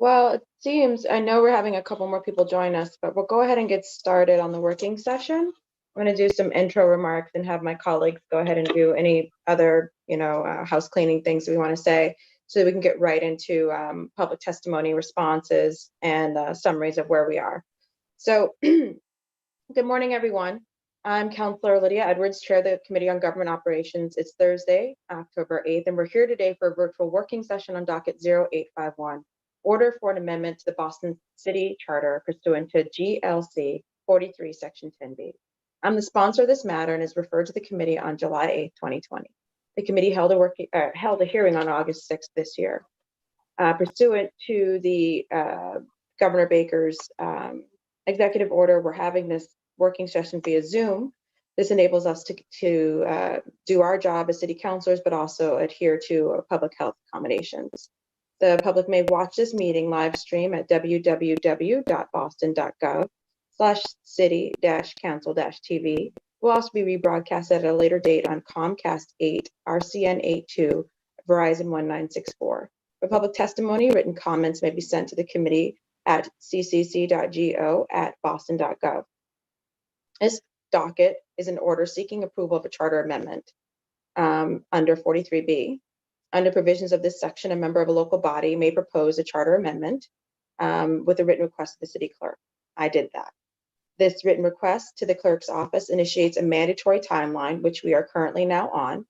Well, it seems, I know we're having a couple more people join us, but we'll go ahead and get started on the working session. I'm going to do some intro remarks and have my colleagues go ahead and do any other, house cleaning things we want to say so that we can get right into public testimony responses and summaries of where we are. So good morning, everyone. I'm Councillor Lydia Edwards, Chair of the Committee on Government Operations. It's Thursday, October 8th, and we're here today for a virtual working session on Docket 0851. Order for an amendment to the Boston City Charter pursuant to GLC 43, Section 10B. I'm the sponsor of this matter and is referred to the committee on July 8, 2020. The committee held a hearing on August 6th this year. Pursuant to the Governor Baker's executive order, we're having this working session via Zoom. This enables us to do our job as city councilors, but also adhere to public health accommodations. The public may watch this meeting live stream at www.boston.gov/city-council-tv. Will also be rebroadcast at a later date on Comcast 8, RCN 82, Verizon 1964. For public testimony, written comments may be sent to the committee at ccc.go@boston.gov. This docket is an order seeking approval of a charter amendment under 43B. Under provisions of this section, a member of a local body may propose a charter amendment with a written request to the city clerk. I did that. This written request to the clerk's office initiates a mandatory timeline, which we are currently now on,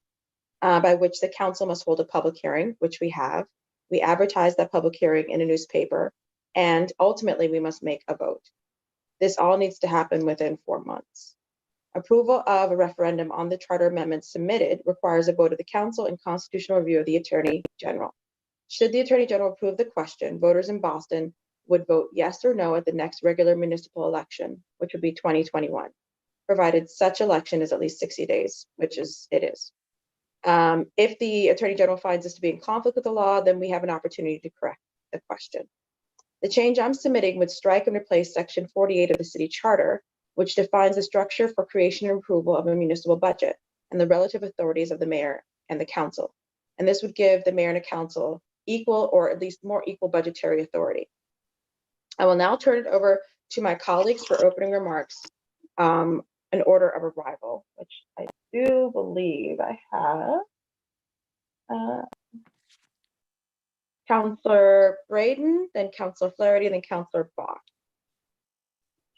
by which the council must hold a public hearing, which we have. We advertise that public hearing in a newspaper, and ultimately we must make a vote. This all needs to happen within 4 months. Approval of a referendum on the charter amendment submitted requires a vote of the council and constitutional review of the Attorney General. Should the Attorney General approve the question, voters in Boston would vote yes or no at the next regular municipal election, which would be 2021, provided such election is at least 60 days, which it is. If the Attorney General finds this to be in conflict with the law, then we have an opportunity to correct the question. The change I'm submitting would strike and replace Section 48 of the City Charter, which defines the structure for creation and approval of a municipal budget and the relative authorities of the mayor and the council. And this would give the mayor and the council equal or at least more equal budgetary authority. I will now turn it over to my colleagues for opening remarks in order of arrival, which I do believe I have. Councillor Braden, then Councillor Flaherty, then Councillor Bach.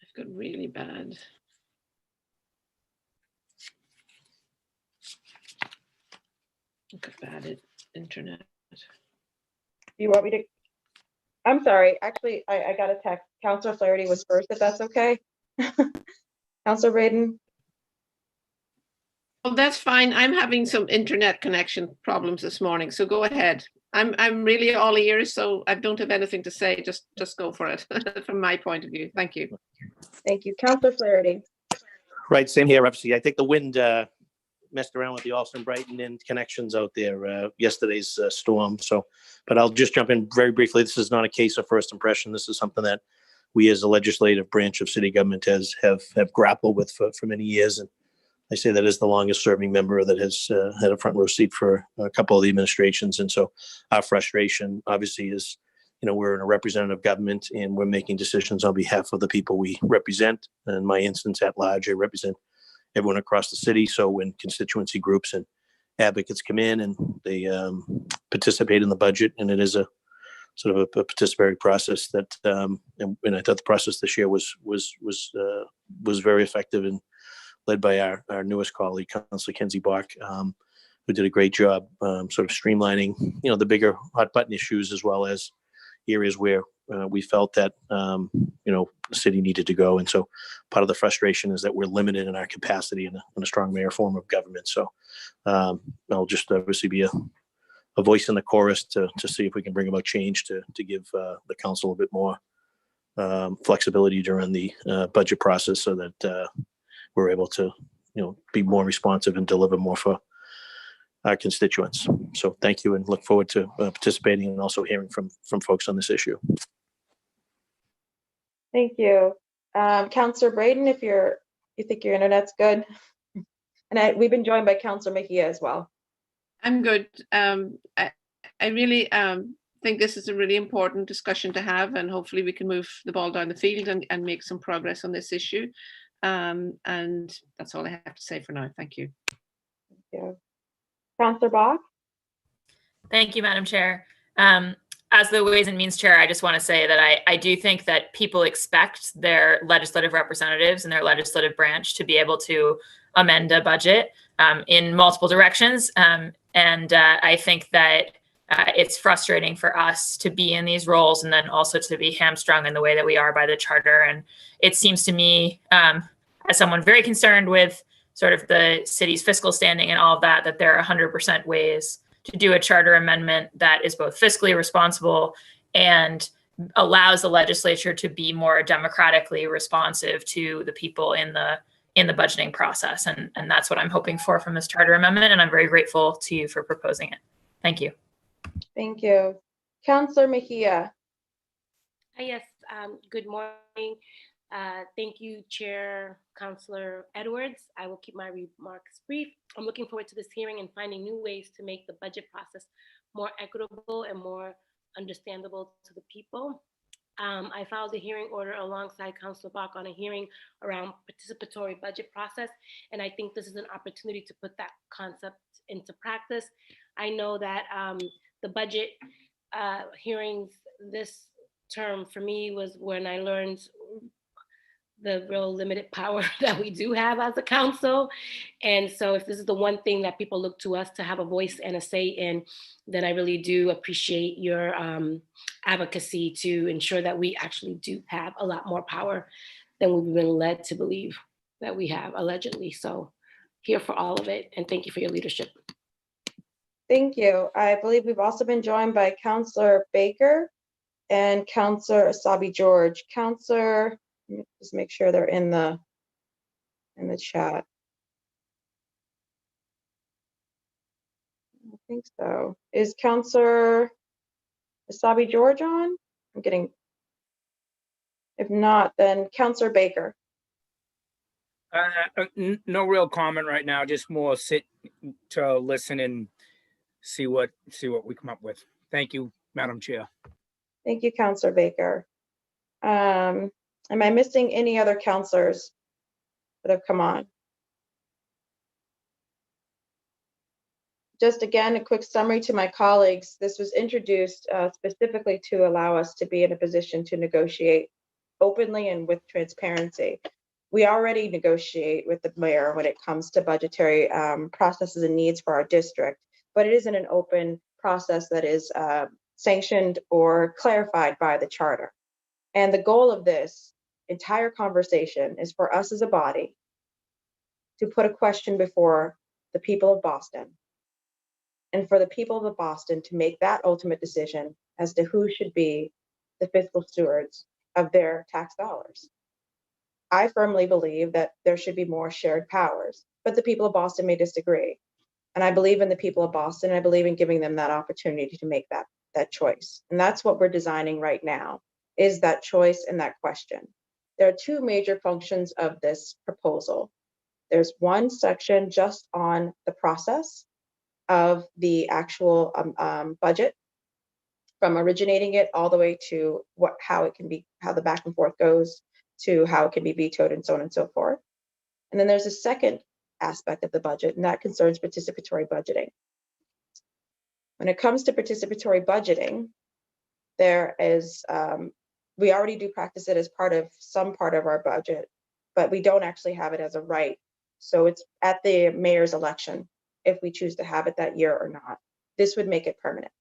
I've got really bad. I've got bad internet. Do you want me to? I'm sorry. Actually, I got a text. Councillor Flaherty was first, if that's okay. Councillor Braden. Oh, that's fine. I'm having some internet connection problems this morning, so go ahead. I'm really all ears, so I don't have anything to say. Just go for it from my point of view. Thank you. Thank you. Councillor Flaherty. Right, same here. Obviously, I think the wind messed around with the Austin Brighton and connections out there yesterday's storm. So, but I'll just jump in very briefly. This is not a case of first impression. This is something that we as a legislative branch of city government have grappled with for many years. And I say that as the longest serving member that has had a front row seat for a couple of the administrations. And so our frustration obviously is, we're in a representative government and we're making decisions on behalf of the people we represent. In my instance at large, I represent everyone across the city. So when constituency groups and advocates come in and they participate in the budget, and it is a sort of a participatory process that, and I thought the process this year was very effective and led by our newest colleague, Councillor Kenzie Bach, who did a great job sort of streamlining, the bigger hot button issues, as well as areas where we felt that, the city needed to go. And so part of the frustration is that we're limited in our capacity in a strong mayor form of government. So I'll just obviously be a voice in the chorus to see if we can bring about change to give the council a bit more flexibility during the budget process so that we're able to, be more responsive and deliver more for our constituents. So thank you and look forward to participating and also hearing from folks on this issue. Thank you. Councillor Braden, if you think your internet's good. And we've been joined by Councillor Mejia as well. I'm good. I really think this is a really important discussion to have, and hopefully we can move the ball down the field and make some progress on this issue. And that's all I have to say for now. Thank you. Thank you. Councillor Bach? Thank you, Madam Chair. As the Ways and Means Chair, I just want to say that I do think that people expect their legislative representatives and their legislative branch to be able to amend a budget in multiple directions. And I think that it's frustrating for us to be in these roles and then also to be hamstrung in the way that we are by the charter. And it seems to me, as someone very concerned with sort of the city's fiscal standing and all of that, that there are 100% ways to do a charter amendment that is both fiscally responsible and allows the legislature to be more democratically responsive to the people in the budgeting process. And that's what I'm hoping for from this charter amendment. And I'm very grateful to you for proposing it. Thank you. Thank you. Councillor Mejia? Yes, good morning. Thank you, Chair Councillor Edwards. I will keep my remarks brief. I'm looking forward to this hearing and finding new ways to make the budget process more equitable and more understandable to the people. I filed a hearing order alongside Councillor Bach on a hearing around participatory budget process, and I think this is an opportunity to put that concept into practice. I know that the budget hearings this term for me was when I learned the real limited power that we do have as a council. And so if this is the one thing that people look to us to have a voice and a say in, then I really do appreciate your advocacy to ensure that we actually do have a lot more power than we've been led to believe that we have, allegedly. So here for all of it, and thank you for your leadership. Thank you. I believe we've also been joined by Councillor Baker and Councillor Asabi George. Councillor, let me just make sure they're in the chat. I think so. Is Councillor Asabi George on? If not, then Councillor Baker. No real comment right now, just more sit to listen and see what we come up with. Thank you, Madam Chair. Thank you, Councillor Baker. Am I missing any other councillors that have come on? Just again, a quick summary to my colleagues. This was introduced specifically to allow us to be in a position to negotiate openly and with transparency. We already negotiate with the mayor when it comes to budgetary processes and needs for our district, but it isn't an open process that is sanctioned or clarified by the charter. And the goal of this entire conversation is for us as a body to put a question before the people of Boston, and for the people of Boston to make that ultimate decision as to who should be the fiscal stewards of their tax dollars. I firmly believe that there should be more shared powers, but the people of Boston may disagree. And I believe in the people of Boston. I believe in giving them that opportunity to make that choice. And that's what we're designing right now, is that choice and that question. There are two major functions of this proposal. There's one section just on the process of the actual budget, from originating it all the way to how the back and forth goes, to how it can be vetoed, and so on and so forth. And then there's a second aspect of the budget, and that concerns participatory budgeting. When it comes to participatory budgeting, there is we already do practice it as some part of our budget, but we don't actually have it as a right. So it's at the mayor's election if we choose to have it that year or not. This would make it permanent.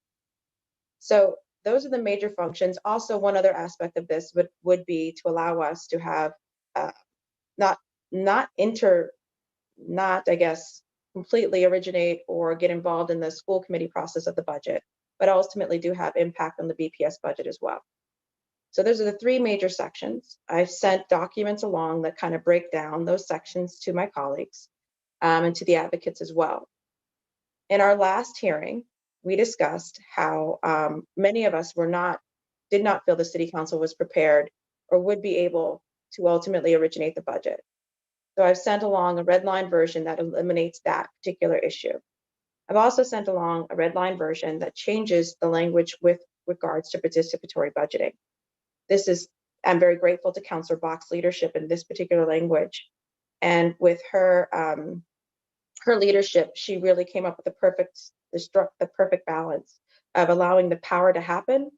So those are the major functions. Also, one other aspect of this would be to allow us to have not I guess completely originate or get involved in the school committee process of the budget, but ultimately do have impact on the BPS budget as well. So those are the three major sections. I've sent documents along that kind of break down those sections to my colleagues and to the advocates as well. In our last hearing, we discussed how many of us did not feel the city council was prepared or would be able to ultimately originate the budget. So I've sent along a red line version that eliminates that particular issue. I've also sent along a red line version that changes the language with regards to participatory budgeting. I'm very grateful to Councillor Bach's leadership in this particular language. And with her leadership, she really came up with the perfect balance of allowing the power to happen,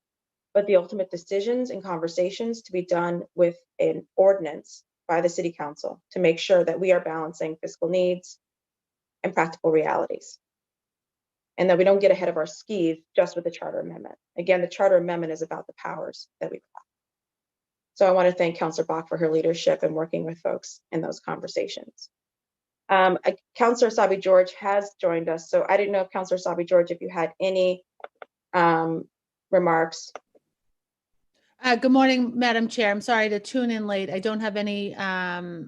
but the ultimate decisions and conversations to be done with an ordinance by the City Council to make sure that we are balancing fiscal needs and practical realities, and that we don't get ahead of our skis just with the charter amendment. Again, the charter amendment is about the powers that we have. So I want to thank Councillor Bach for her leadership and working with folks in those conversations. Councillor Sabi George has joined us, so I didn't know if Councillor Sabi George, if you had any remarks. Good morning, Madam Chair. I'm sorry to tune in late. I don't have any, my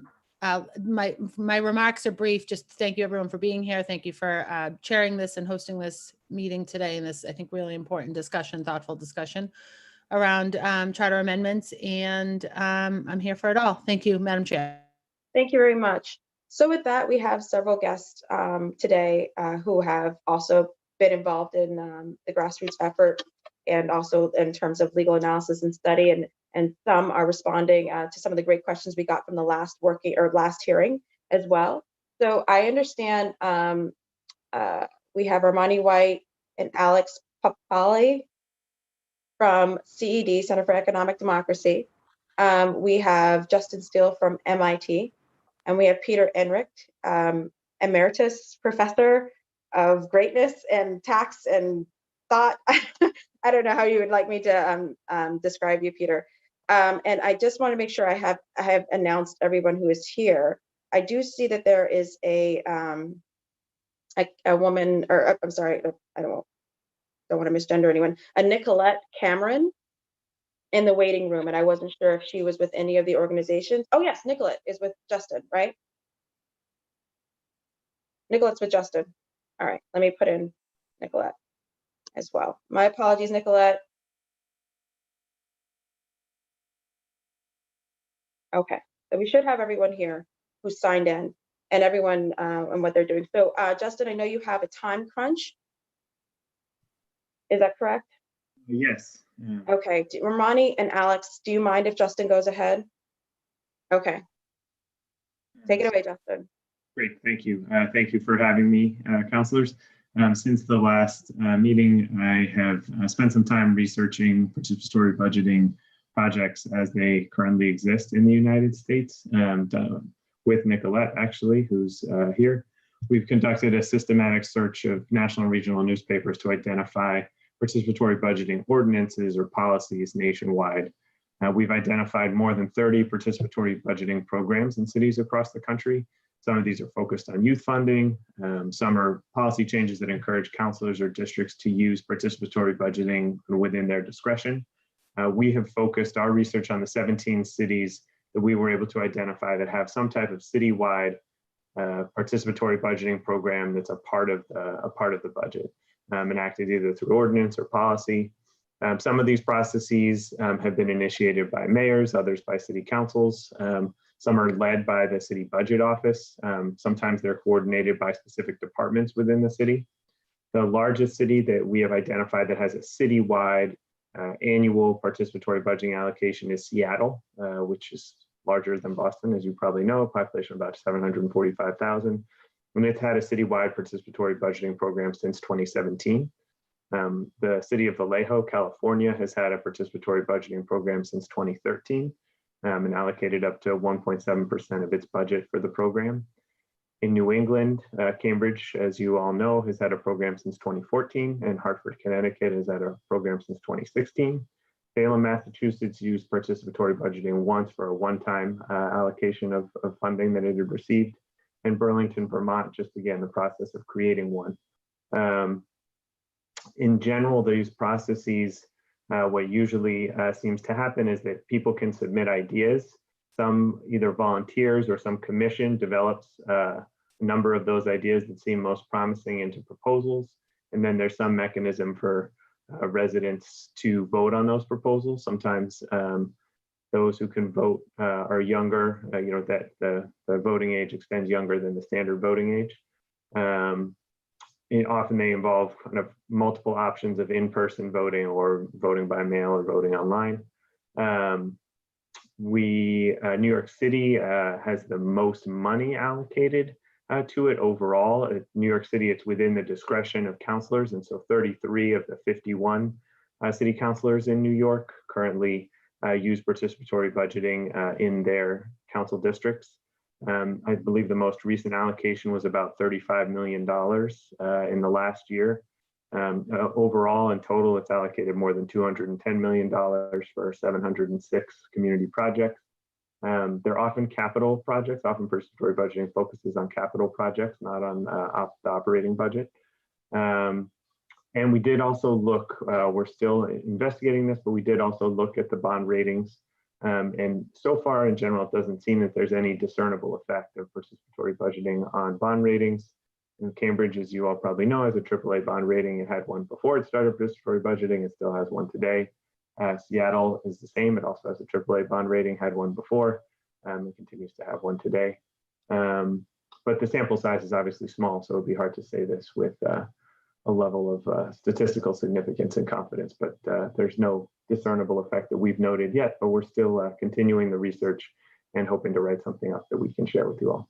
remarks are brief. Just thank you everyone for being here. Thank you for chairing this and hosting this meeting today in this, I think, really important discussion, thoughtful discussion around charter amendments. And I'm here for it all. Thank you, Madam Chair. Thank you very much. So with that, we have several guests today who have also been involved in the grassroots effort, and also in terms of legal analysis and study, and some are responding to some of the great questions we got from the last hearing as well. So I understand we have Armani White and Alex Papali from CED, Center for Economic Democracy. We have Justin Steele from MIT, and we have Peter Enricht, Emeritus Professor of Greatness and Tax and Thought. I don't know how you would like me to describe you, Peter. And I just want to make sure I have announced everyone who is here. I do see that there is a woman, or I'm sorry, I don't want to misgender anyone, a Nicolette Cameron in the waiting room, and I wasn't sure if she was with any of the organizations. Oh yes, Nicolette is with Justin, right? Nicolette's with Justin. All right, let me put in Nicolette as well. My apologies, Nicolette. Okay, so we should have everyone here who signed in, and everyone and what they're doing. So Justin, I know you have a time crunch. Is that correct? Yes. Okay, Romani and Alex, do you mind if Justin goes ahead? Okay, take it away, Justin. Great, thank you. Thank you for having me, councilors. Since the last meeting, I have spent some time researching participatory budgeting projects as they currently exist in the United States, with Nicolette, actually, who's here. We've conducted a systematic search of national and regional newspapers to identify participatory budgeting ordinances or policies nationwide. We've identified more than 30 participatory budgeting programs in cities across the country. Some of these are focused on youth funding. Some are policy changes that encourage councilors or districts to use participatory budgeting within their discretion. We have focused our research on the 17 cities that we were able to identify that have some type of citywide participatory budgeting program that's a part of the budget, enacted either through ordinance or policy. Some of these processes have been initiated by mayors, others by city councils. Some are led by the city budget office. Sometimes they're coordinated by specific departments within the city. The largest city that we have identified that has a citywide annual participatory budgeting allocation is Seattle, which is larger than Boston, as you probably know, population of about 745,000. And it's had a citywide participatory budgeting program since 2017. The city of Vallejo, California, has had a participatory budgeting program since 2013 and allocated up to 1.7% of its budget for the program. In New England, Cambridge, as you all know, has had a program since 2014, and Hartford, Connecticut has had a program since 2016. Salem, Massachusetts used participatory budgeting once for a one-time allocation of funding that it had received. And Burlington, Vermont just began the process of creating one. In general, these processes, what usually seems to happen is that people can submit ideas. Some either volunteers or some commission develops a number of those ideas that seem most promising into proposals. And then there's some mechanism for residents to vote on those proposals. Sometimes those who can vote are younger, that the voting age extends younger than the standard voting age. often they involve kind of multiple options of in-person voting or voting by mail or voting online. New York City has the most money allocated to it overall. At New York City, it's within the discretion of councilors, and so 33 of the 51 city councilors in New York currently use participatory budgeting in their council districts. I believe the most recent allocation was about $35 million in the last year. Overall, in total, it's allocated more than $210 million for 706 community projects. They're often capital projects. Often participatory budgeting focuses on capital projects, not on the operating budget. And we did also look, we're still investigating this, but we did also look at the bond ratings. And so far, in general, it doesn't seem that there's any discernible effect of participatory budgeting on bond ratings. And Cambridge, as you all probably know, has a AAA bond rating. It had one before it started participatory budgeting. It still has one today. Seattle is the same. It also has a AAA bond rating, had one before. It continues to have one today. But the sample size is obviously small, so it'd be hard to say this with a level of statistical significance and confidence, but there's no discernible effect that we've noted yet, but we're still continuing the research and hoping to write something up that we can share with you all.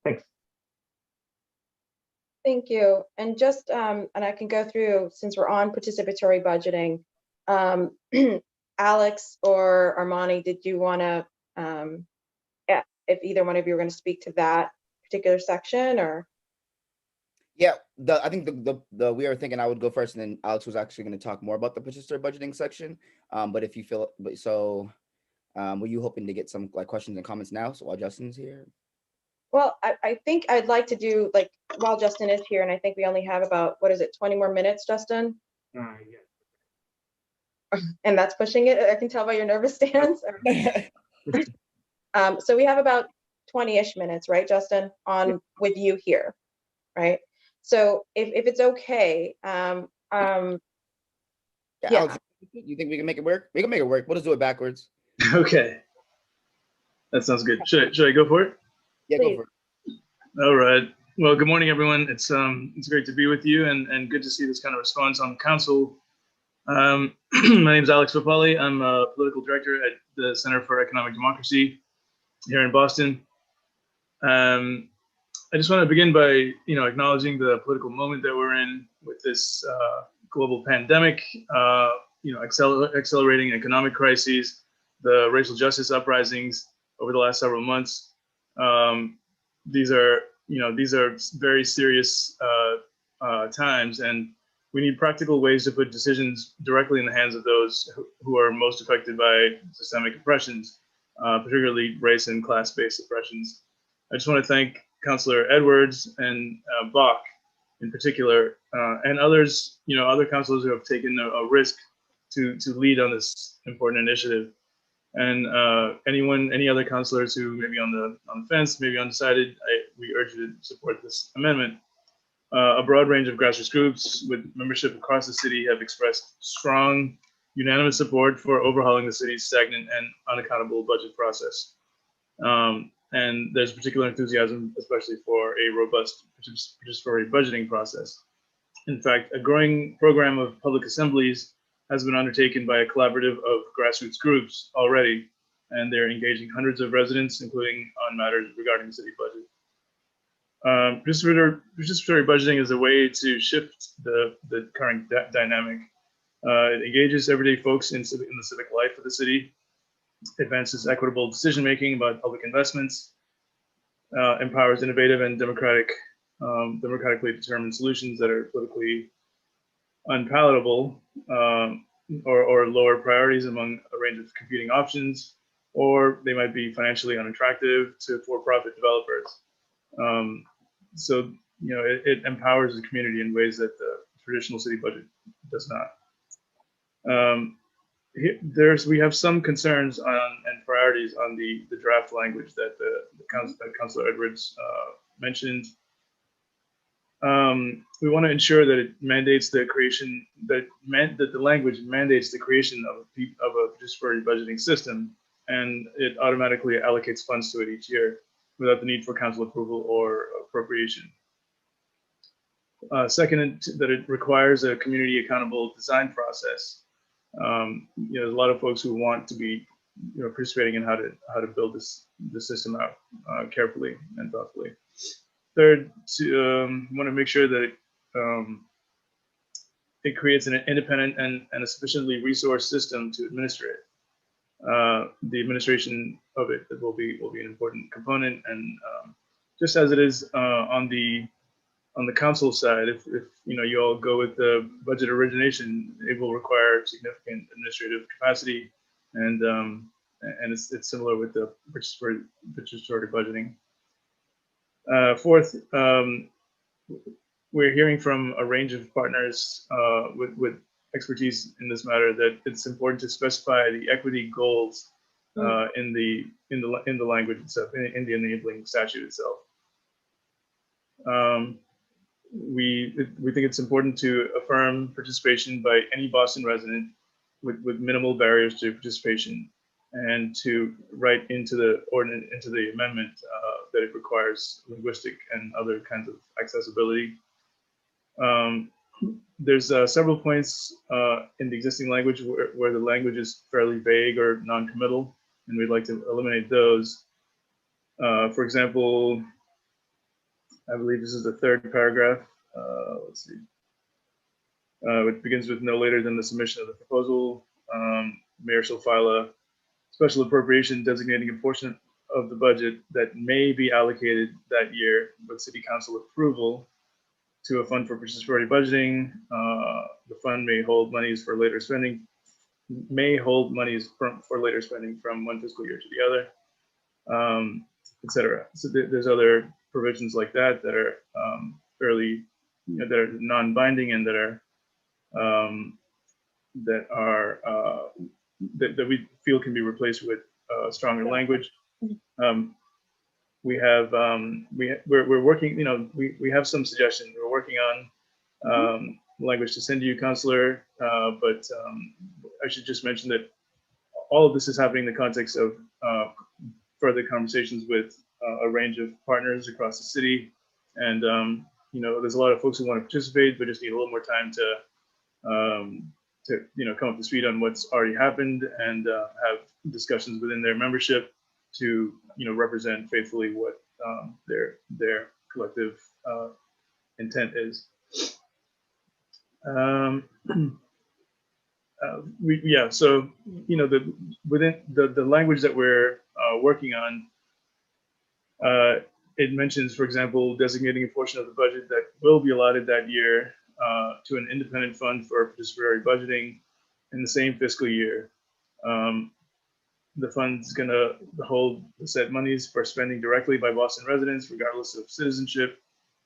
Thanks. Thank you. And just, and I can go through, since we're on participatory budgeting, Alex or Armani, did you want to, if either one of you were going to speak to that particular section, or? Yeah, I think we were thinking I would go first, and then Alex was actually going to talk more about the participatory budgeting section. But if you feel, were you hoping to get some like questions and comments now? So while Justin's here. Well, I think I'd like to do like while Justin is here, and I think we only have about, what is it, 20 more minutes, Justin? Yeah. And that's pushing it. I can tell by your nervous stance. So we have about 20-ish minutes, right, Justin, on with you here, right? So if it's okay, Yeah, Alex, you think we can make it work? We can make it work. We'll just do it backwards. Okay, that sounds good. Should I go for it? Yeah, Please. go for it. All right. Well, good morning, everyone. It's great to be with you, and good to see this kind of response on the council. My name is Alex Papali. I'm a political director at the Center for Economic Democracy here in Boston. I just want to begin by, acknowledging the political moment that we're in with this global pandemic, accelerating economic crises, the racial justice uprisings over the last several months. These are very serious times, and we need practical ways to put decisions directly in the hands of those who are most affected by systemic oppressions, particularly race and class-based oppressions. I just want to thank Councillor Edwards and Bach in particular, and others, other councillors who have taken a risk to lead on this important initiative. And any other councillors who may be on the fence, maybe undecided, we urge you to support this amendment. A broad range of grassroots groups with membership across the city have expressed strong, unanimous support for overhauling the city's stagnant and unaccountable budget process. And there's particular enthusiasm, especially for a robust participatory budgeting process. In fact, a growing program of public assemblies has been undertaken by a collaborative of grassroots groups already, and they're engaging hundreds of residents, including on matters regarding the city budget. Participatory budgeting is a way to shift the current dynamic. It engages everyday folks in the civic life of the city, advances equitable decision-making about public investments, empowers innovative and democratically determined solutions that are politically unpalatable, or lower priorities among a range of competing options, or they might be financially unattractive to for-profit developers. So, it empowers the community in ways that the traditional city budget does not. We have some concerns and priorities on the draft language that Councilor Edwards mentioned. We want to ensure that it mandates the creation, that the language mandates the creation of a participatory budgeting system, and it automatically allocates funds to it each year without the need for council approval or appropriation. Second, that it requires a community accountable design process. There's a lot of folks who want to be participating in how to build this system out carefully and thoughtfully. Third, want to make sure that it creates an independent and a sufficiently resourced system to administer it. The administration of it will be an important component, and just as it is on the council side, if you all go with the budget origination, it will require significant administrative capacity, and it's similar with the participatory budgeting. Fourth, we're hearing from a range of partners with expertise in this matter that it's important to specify the equity goals in the language itself, in the enabling statute itself. We think it's important to affirm participation by any Boston resident with minimal barriers to participation, and to write into the amendment that it requires linguistic and other kinds of accessibility. There's several points in the existing language where the language is fairly vague or non-committal, and we'd like to eliminate those. For example, I believe this is the third paragraph. Let's see. It begins with no later than the submission of the proposal. Mayor shall file a special appropriation designating a portion of the budget that may be allocated that year with city council approval to a fund for participatory budgeting. The fund may hold monies for later spending, for later spending from one fiscal year to the other, etc. So there's other provisions like that that are fairly, that are non-binding and that we feel can be replaced with stronger language. We're working, we have some suggestions. We're working on language to send to you, Counselor, but I should just mention that all of this is happening in the context of further conversations with a range of partners across the city. And, there's a lot of folks who want to participate, but just need a little more time to come up to speed on what's already happened and have discussions within their membership to represent faithfully what their collective intent is. So within the language that we're working on, it mentions, for example, designating a portion of the budget that will be allotted that year to an independent fund for participatory budgeting in the same fiscal year. The fund's going to hold the said monies for spending directly by Boston residents, regardless of citizenship,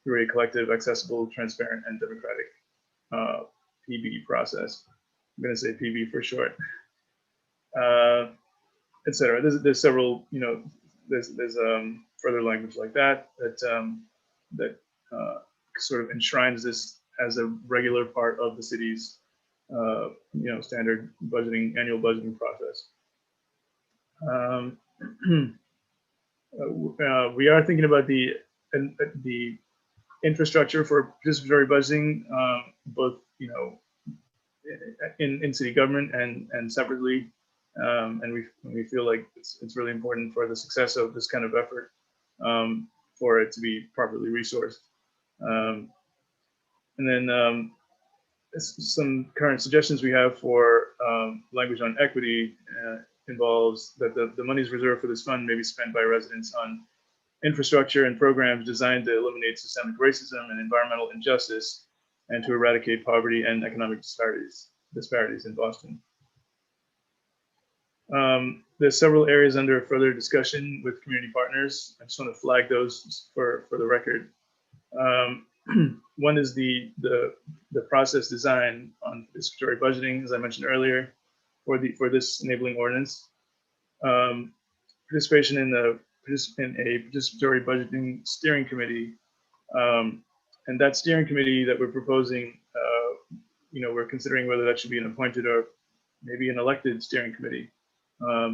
through a collective, accessible, transparent, and democratic PB process. I'm going to say PB for short, etc. There's several, there's further language like that sort of enshrines this as a regular part of the city's, standard budgeting, annual budgeting process. We are thinking about the infrastructure for participatory budgeting, both in city government and separately, and we feel like it's really important for the success of this kind of effort for it to be properly resourced. And then some current suggestions we have for language on equity involves that the monies reserved for this fund may be spent by residents on infrastructure and programs designed to eliminate systemic racism and environmental injustice, and to eradicate poverty and economic disparities in Boston. There's several areas under further discussion with community partners. I just want to flag those for the record. One is the process design on participatory budgeting, as I mentioned earlier, for this enabling ordinance. Participation in a participatory budgeting steering committee, and that steering committee that we're proposing, we're considering whether that should be an appointed or maybe an elected steering committee.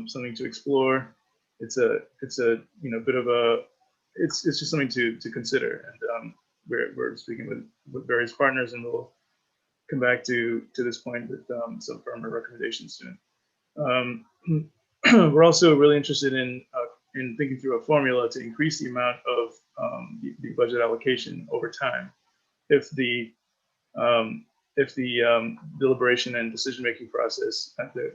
Something to explore. It's a bit of a, it's just something to consider. And we're speaking with various partners, and we'll come back to this point with some firmer recommendations soon. We're also really interested in thinking through a formula to increase the amount of the budget allocation over time. If the deliberation and decision-making process at the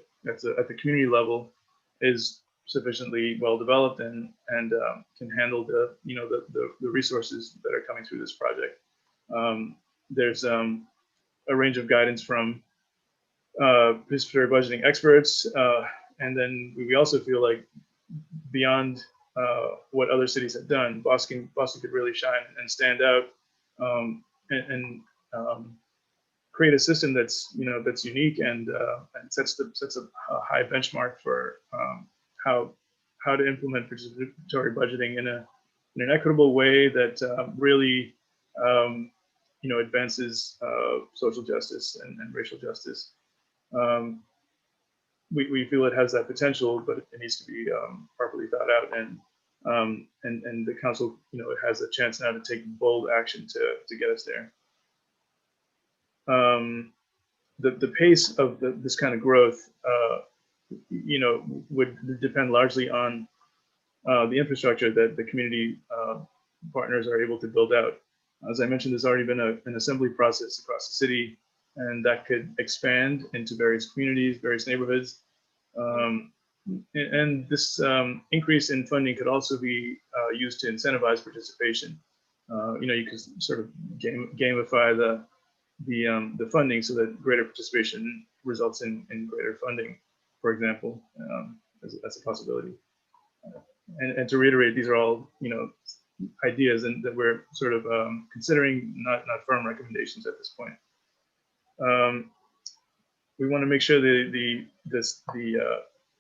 community level is sufficiently well developed and can handle the resources that are coming through this project. There's a range of guidance from participatory budgeting experts, and then we also feel like beyond what other cities have done, Boston could really shine and stand out, and create a system that's unique and sets a high benchmark for how to implement participatory budgeting in an equitable way that really advances social justice and racial justice. We feel it has that potential, but it needs to be properly thought out, and the council it has a chance now to take bold action to get us there. The pace of this kind of growth would depend largely on the infrastructure that the community partners are able to build out. As I mentioned, there's already been an assembly process across the city, and that could expand into various communities, various neighborhoods. And this increase in funding could also be used to incentivize participation. You could sort of gamify the funding so that greater participation results in greater funding, for example, as a possibility. And to reiterate, these are all ideas and that we're sort of considering, not firm recommendations at this point. We want to make sure the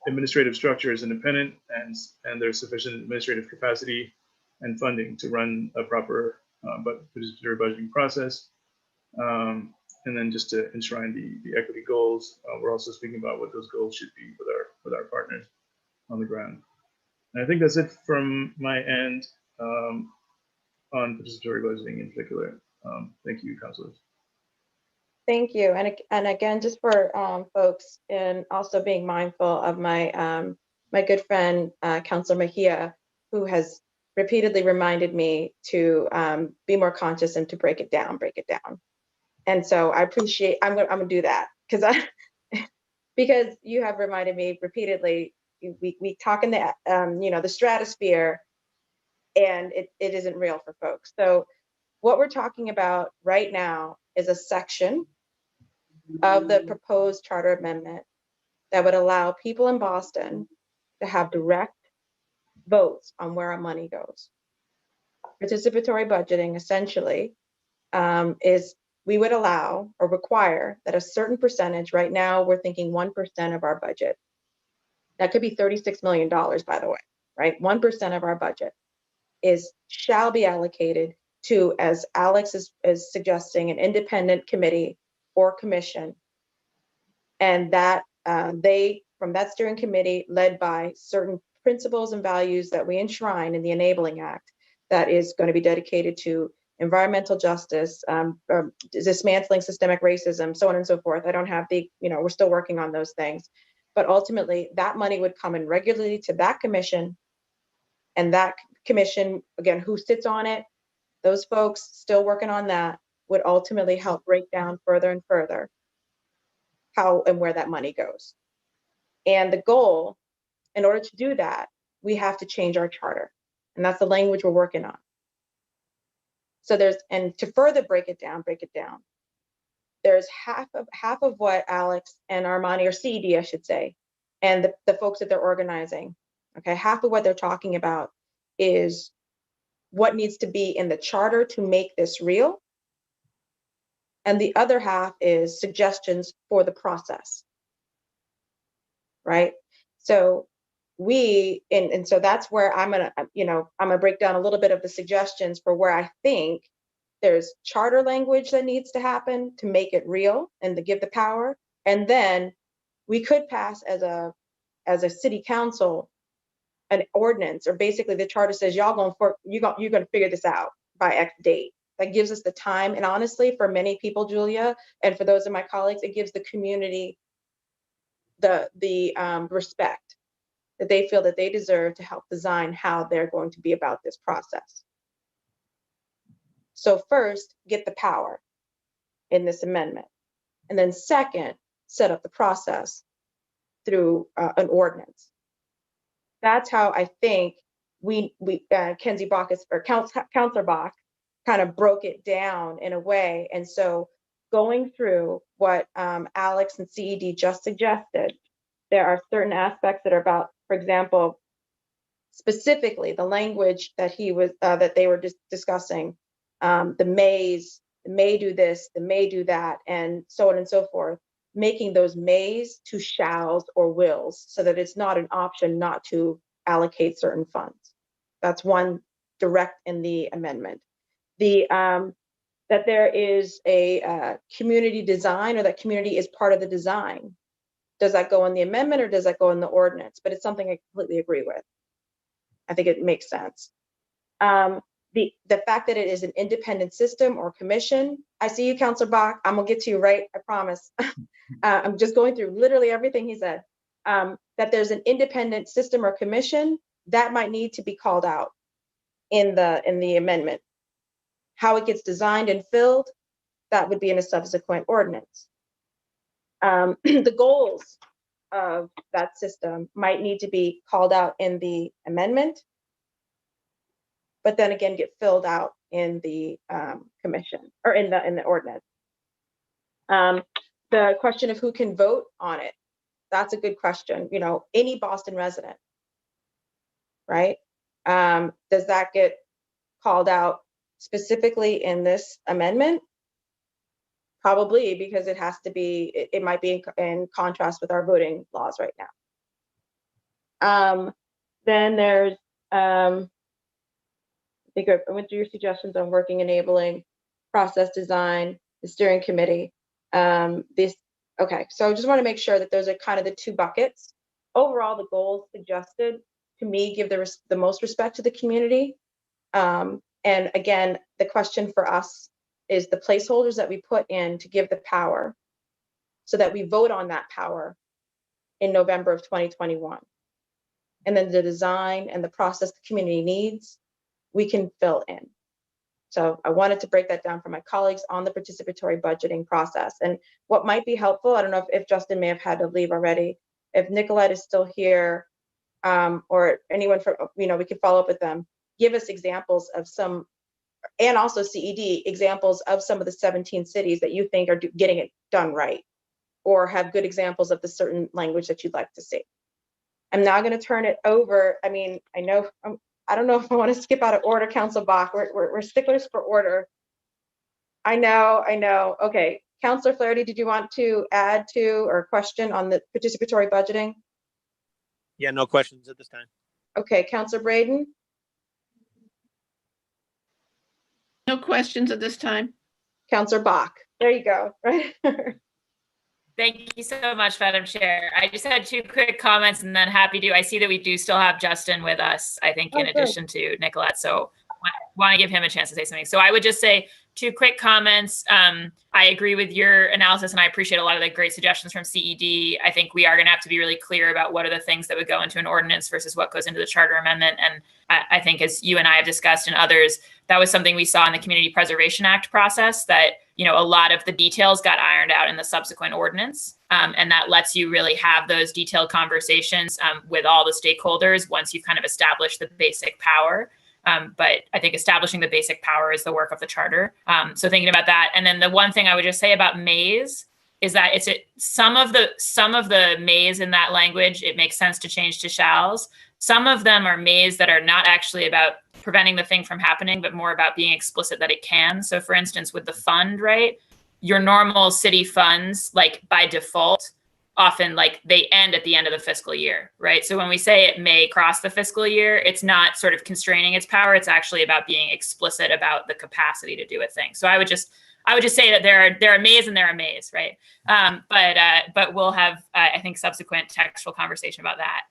administrative structure is independent and there's sufficient administrative capacity and funding to run a proper participatory budgeting process. And then just to enshrine the equity goals, we're also speaking about what those goals should be with our partners on the ground. And I think that's it from my end on participatory budgeting in particular. Thank you, councilors. Thank you. And again, just for folks, and also being mindful of my my good friend, Councilor Mejia, who has repeatedly reminded me to be more conscious and to break it down. And so I appreciate, I'm gonna do that because you have reminded me repeatedly, we talk in the, the stratosphere, and it isn't real for folks. So what we're talking about right now is a section of the proposed charter amendment that would allow people in Boston to have direct votes on where our money goes. Participatory budgeting essentially is we would allow or require that a certain percentage, right now we're thinking 1% of our budget. That could be $36 million, by the way, right? 1% of our budget shall be allocated to, as Alex is suggesting, an independent committee or commission. And that from that steering committee, led by certain principles and values that we enshrine in the Enabling Act, that is going to be dedicated to environmental justice, dismantling systemic racism, so on and so forth. I don't have we're still working on those things. But ultimately, that money would come in regularly to that commission. And that commission, again, who sits on it, those folks still working on that, would ultimately help break down further and further how and where that money goes. And the goal, in order to do that, we have to change our charter. And that's the language we're working on. So and to further break it down, there's half of what Alex and Armani, or CED, I should say, and the folks that they're organizing, okay, half of what they're talking about is what needs to be in the charter to make this real. And the other half is suggestions for the process, right? So and so that's where I'm gonna break down a little bit of the suggestions for where I think there's charter language that needs to happen to make it real and to give the power. And then we could pass as a city council an ordinance, or basically the charter says you're gonna figure this out by X date. That gives us the time. And honestly, for many people, Julia, and for those of my colleagues, it gives the community the respect that they feel that they deserve to help design how they're going to be about this process. So first, get the power in this amendment. And then second, set up the process through an ordinance. That's how I think Kenzie Bach or Counselor Bach kind of broke it down in a way. And so going through what Alex and CED just suggested, there are certain aspects that are about, for example, specifically the language that they were just discussing, the mays, the may do this, the may do that, and so on and so forth, making those mays to shalls or wills so that it's not an option not to allocate certain funds. That's one direct in the amendment. That there is a community design, or that community is part of the design. Does that go in the amendment or does that go in the ordinance? But it's something I completely agree with. I think it makes sense. The fact that it is an independent system or commission. I see you, Counselor Bach. I'm gonna get to you, right? I promise. I'm just going through literally everything he said. That there's an independent system or commission, that might need to be called out in the amendment. How it gets designed and filled, that would be in a subsequent ordinance. The goals of that system might need to be called out in the amendment, but then again get filled out in the commission or in the ordinance. The question of who can vote on it, that's a good question. You know, any Boston resident, right? Does that get called out specifically in this amendment? Probably, because it has to be, it might be in contrast with our voting laws right now. Then there's, I think I went through your suggestions on working, enabling, process design, the steering committee. Okay, so I just want to make sure that those are kind of the two buckets. Overall, the goals suggested to me give the most respect to the community. And again, the question for us is the placeholders that we put in to give the power so that we vote on that power in November of 2021. And then the design and the process the community needs, we can fill in. So I wanted to break that down for my colleagues on the participatory budgeting process. And what might be helpful, I don't know if Justin may have had to leave already, if Nicolette is still here, or anyone from, we can follow up with them, give us examples of some, and also CED, examples of some of the 17 cities that you think are getting it done right, or have good examples of the certain language that you'd like to see. I'm now going to turn it over. I mean, I don't know if I want to skip out of order, Council Bach. We're sticklers for order. I know. Okay, Councilor Flaherty, did you want to add to or question on the participatory budgeting? Yeah, no questions at this time. Okay, Councilor Braden? No questions at this time. Councilor Bach, there you go, right? Thank you so much, Madam Chair. I just had two quick comments and then I see that we do still have Justin with us, I think, in addition to Nicolette. So I want to give him a chance to say something. So I would just say two quick comments. I agree with your analysis and I appreciate a lot of the great suggestions from CED. I think we are going to have to be really clear about what are the things that would go into an ordinance versus what goes into the charter amendment. And I think, as you and I have discussed and others, that was something we saw in the Community Preservation Act process, that a lot of the details got ironed out in the subsequent ordinance. And that lets you really have those detailed conversations with all the stakeholders once you've kind of established the basic power. But I think establishing the basic power is the work of the charter. So thinking about that. And then the one thing I would just say about mays is that some of the mays in that language, it makes sense to change to shalls. Some of them are mays that are not actually about preventing the thing from happening, but more about being explicit that it can. So for instance, with the fund, right, your normal city funds, like by default, often like they end at the end of the fiscal year, right? So when we say it may cross the fiscal year, it's not sort of constraining its power. It's actually about being explicit about the capacity to do a thing. So I would just say that there are mays and there are mays, right? But we'll have, I think, subsequent textual conversation about that.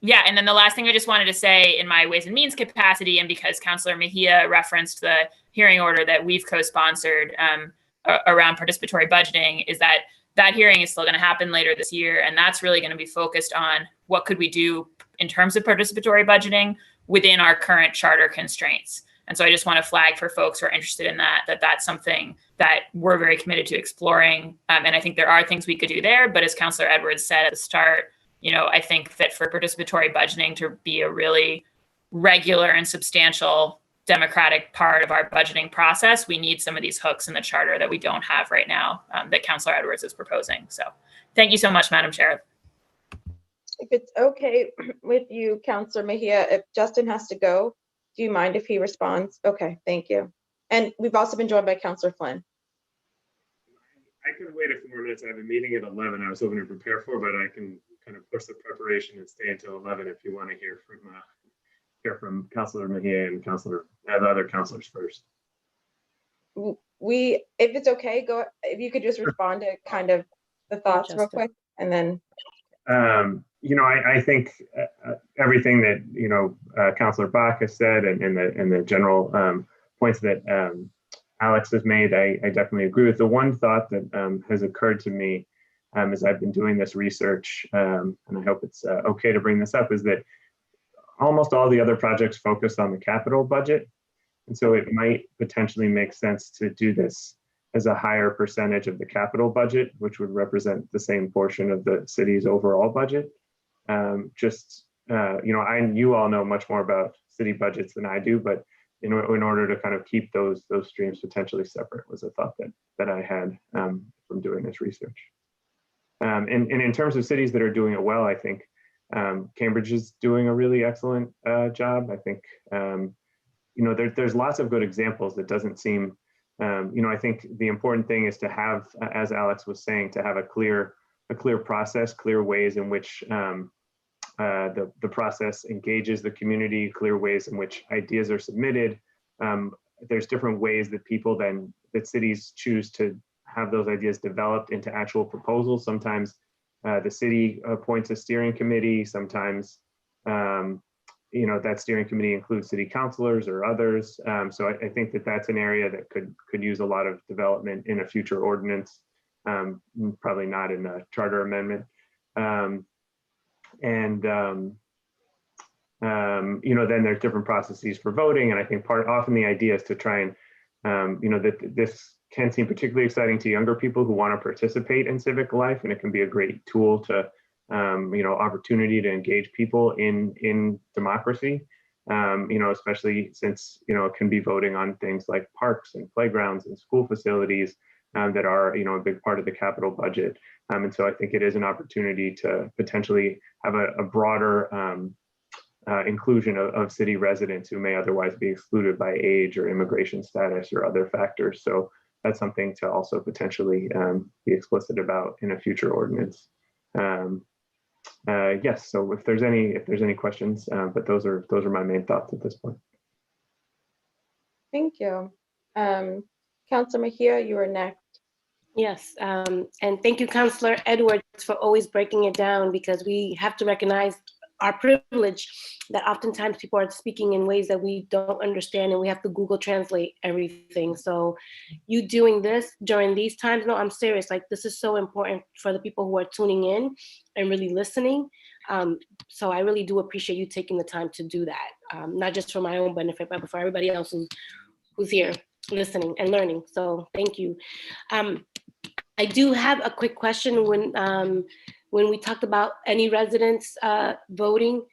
Yeah, and then the last thing I just wanted to say in my Ways and Means capacity, and because Councillor Mejia referenced the hearing order that we've co-sponsored around participatory budgeting, is that that hearing is still going to happen later this year, and that's really going to be focused on what could we do in terms of participatory budgeting within our current charter constraints. And so I just want to flag for folks who are interested in that, that's something that we're very committed to exploring. And I think there are things we could do there, but as Councillor Edwards said at the start, I think that for participatory budgeting to be a really regular and substantial democratic part of our budgeting process, we need some of these hooks in the charter that we don't have right now, that Councillor Edwards is proposing. So thank you so much, Madam Chair. If it's okay with you, Councillor Mejia, if Justin has to go, do you mind if he responds? Okay, thank you. And we've also been joined by Councillor Flynn. I can wait a few more minutes. I have a meeting at 11 I was hoping to prepare for, but I can kind of push the preparation and stay until 11 if you want to hear from Councillor Mejia and the other councillors first. If it's okay, if you could just respond to kind of the thoughts real quick, and then. I think everything that Councillor Bach has said and the general points that Alex has made, I definitely agree with. The one thought that has occurred to me as I've been doing this research, and I hope it's okay to bring this up, is that almost all the other projects focus on the capital budget. And so it might potentially make sense to do this as a higher percentage of the capital budget, which would represent the same portion of the city's overall budget. You all know much more about city budgets than I do, but in order to kind of keep those streams potentially separate was a thought that I had from doing this research. And in terms of cities that are doing it well, I think Cambridge is doing a really excellent job. I think there's lots of good examples. That doesn't seem, I think the important thing is to have, as Alex was saying, to have a clear process, clear ways in which the process engages the community, clear ways in which ideas are submitted. There's different ways that cities choose to have those ideas developed into actual proposals. Sometimes the city appoints a steering committee. Sometimes, that steering committee includes city councilors or others. So I think that's an area that could use a lot of development in a future ordinance, probably not in a charter amendment. Then there's different processes for voting. And I think often the idea is to try and, that this can seem particularly exciting to younger people who want to participate in civic life. And it can be a great tool to, opportunity to engage people in democracy, especially since, it can be voting on things like parks and playgrounds and school facilities that are, a big part of the capital budget. And so I think it is an opportunity to potentially have a broader inclusion of city residents who may otherwise be excluded by age or immigration status or other factors. So that's something to also potentially be explicit about in a future ordinance. Yes, so if there's any questions, but those are my main thoughts at this point. Thank you. Councillor Mejia, you are next. Yes, and thank you, Councillor Edwards, for always breaking it down, because we have to recognize our privilege that oftentimes people are speaking in ways that we don't understand, and we have to Google translate everything. So you doing this during these times, no, I'm serious, like this is so important for the people who are tuning in and really listening. So I really do appreciate you taking the time to do that, not just for my own benefit, but for everybody else who's here listening and learning. So thank you. I do have a quick question. When we talked about any residents voting,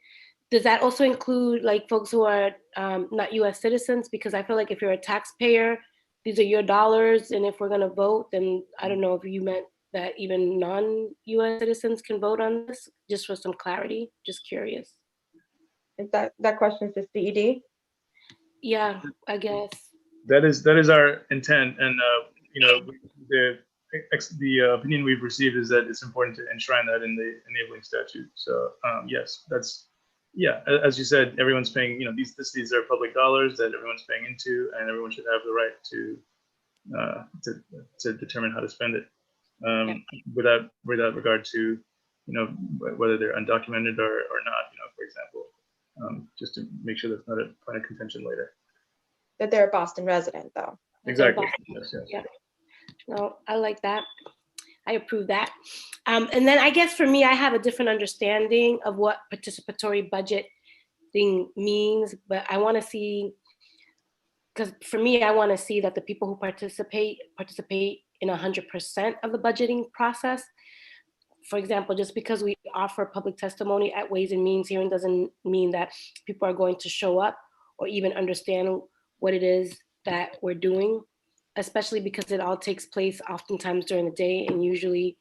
does that also include like folks who are not US citizens? Because I feel like if you're a taxpayer, these are your dollars. And if we're gonna vote, then I don't know if you meant that even non-US citizens can vote on this, just for some clarity, just curious. Is that question to CED? Yeah, I guess. That is our intent. And, the opinion we've received is that it's important to enshrine that in the enabling statute. So yes, as you said, everyone's paying, these are public dollars that everyone's paying into, and everyone should have the right to determine how to spend it without regard to, whether they're undocumented or not. for example, just to make sure that's not a point of contention later. That they're a Boston resident, though. Exactly. Boston. Yes, yes. Yeah. No, I like that. I approve that. And then I guess for me, I have a different understanding of what participatory budgeting means, but I want to see, because for me, I want to see that the people who participate in 100% of the budgeting process. For example, just because we offer public testimony at Ways and Means hearing doesn't mean that people are going to show up or even understand what it is that we're doing, especially because it all takes place oftentimes during the day and usually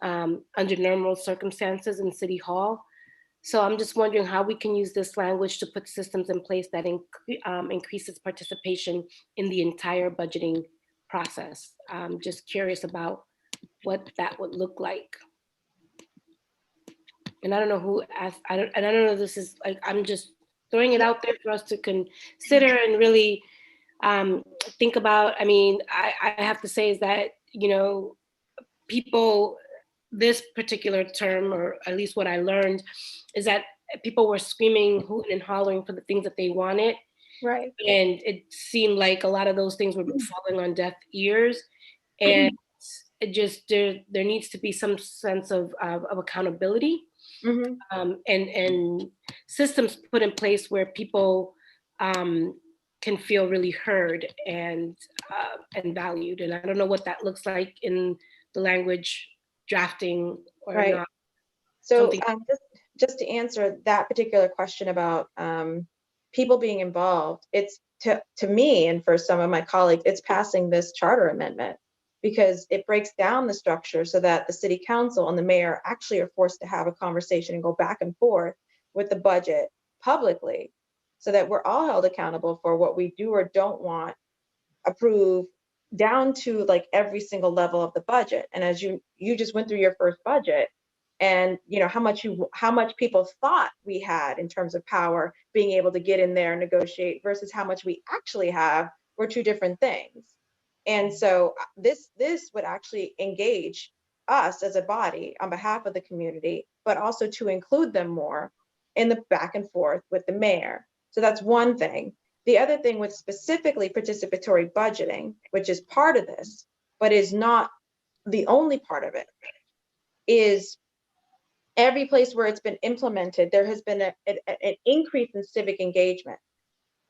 under normal circumstances in City Hall. So I'm just wondering how we can use this language to put systems in place that increases participation in the entire budgeting process. I'm just curious about what that would look like. And I don't know who asked, I don't know, this is like, I'm just throwing it out there for us to consider and really think about. I mean, I have to say is that, you know, people, this particular term, or at least what I learned, is that people were screaming, hooting and hollering for the things that they wanted. Right. And it seemed like a lot of those things were falling on deaf ears. And it just, there needs to be some sense of accountability. And systems put in place where people can feel really heard and valued. And I don't know what that looks like in the language drafting or Right. not. So just to answer that particular question about people being involved, it's to me and for some of my colleagues, it's passing this charter amendment, because it breaks down the structure so that the city council and the mayor actually are forced to have a conversation and go back and forth with the budget publicly, so that we're all held accountable for what we do or don't want approved, down to like every single level of the budget. And as you just went through your first budget, and you know how much people thought we had in terms of power being able to get in there and negotiate versus how much we actually have, were two different things. And so this would actually engage us as a body on behalf of the community, but also to include them more in the back and forth with the mayor. So that's one thing. The other thing with specifically participatory budgeting, which is part of this, but is not the only part of it, is every place where it's been implemented, there has been an increase in civic engagement,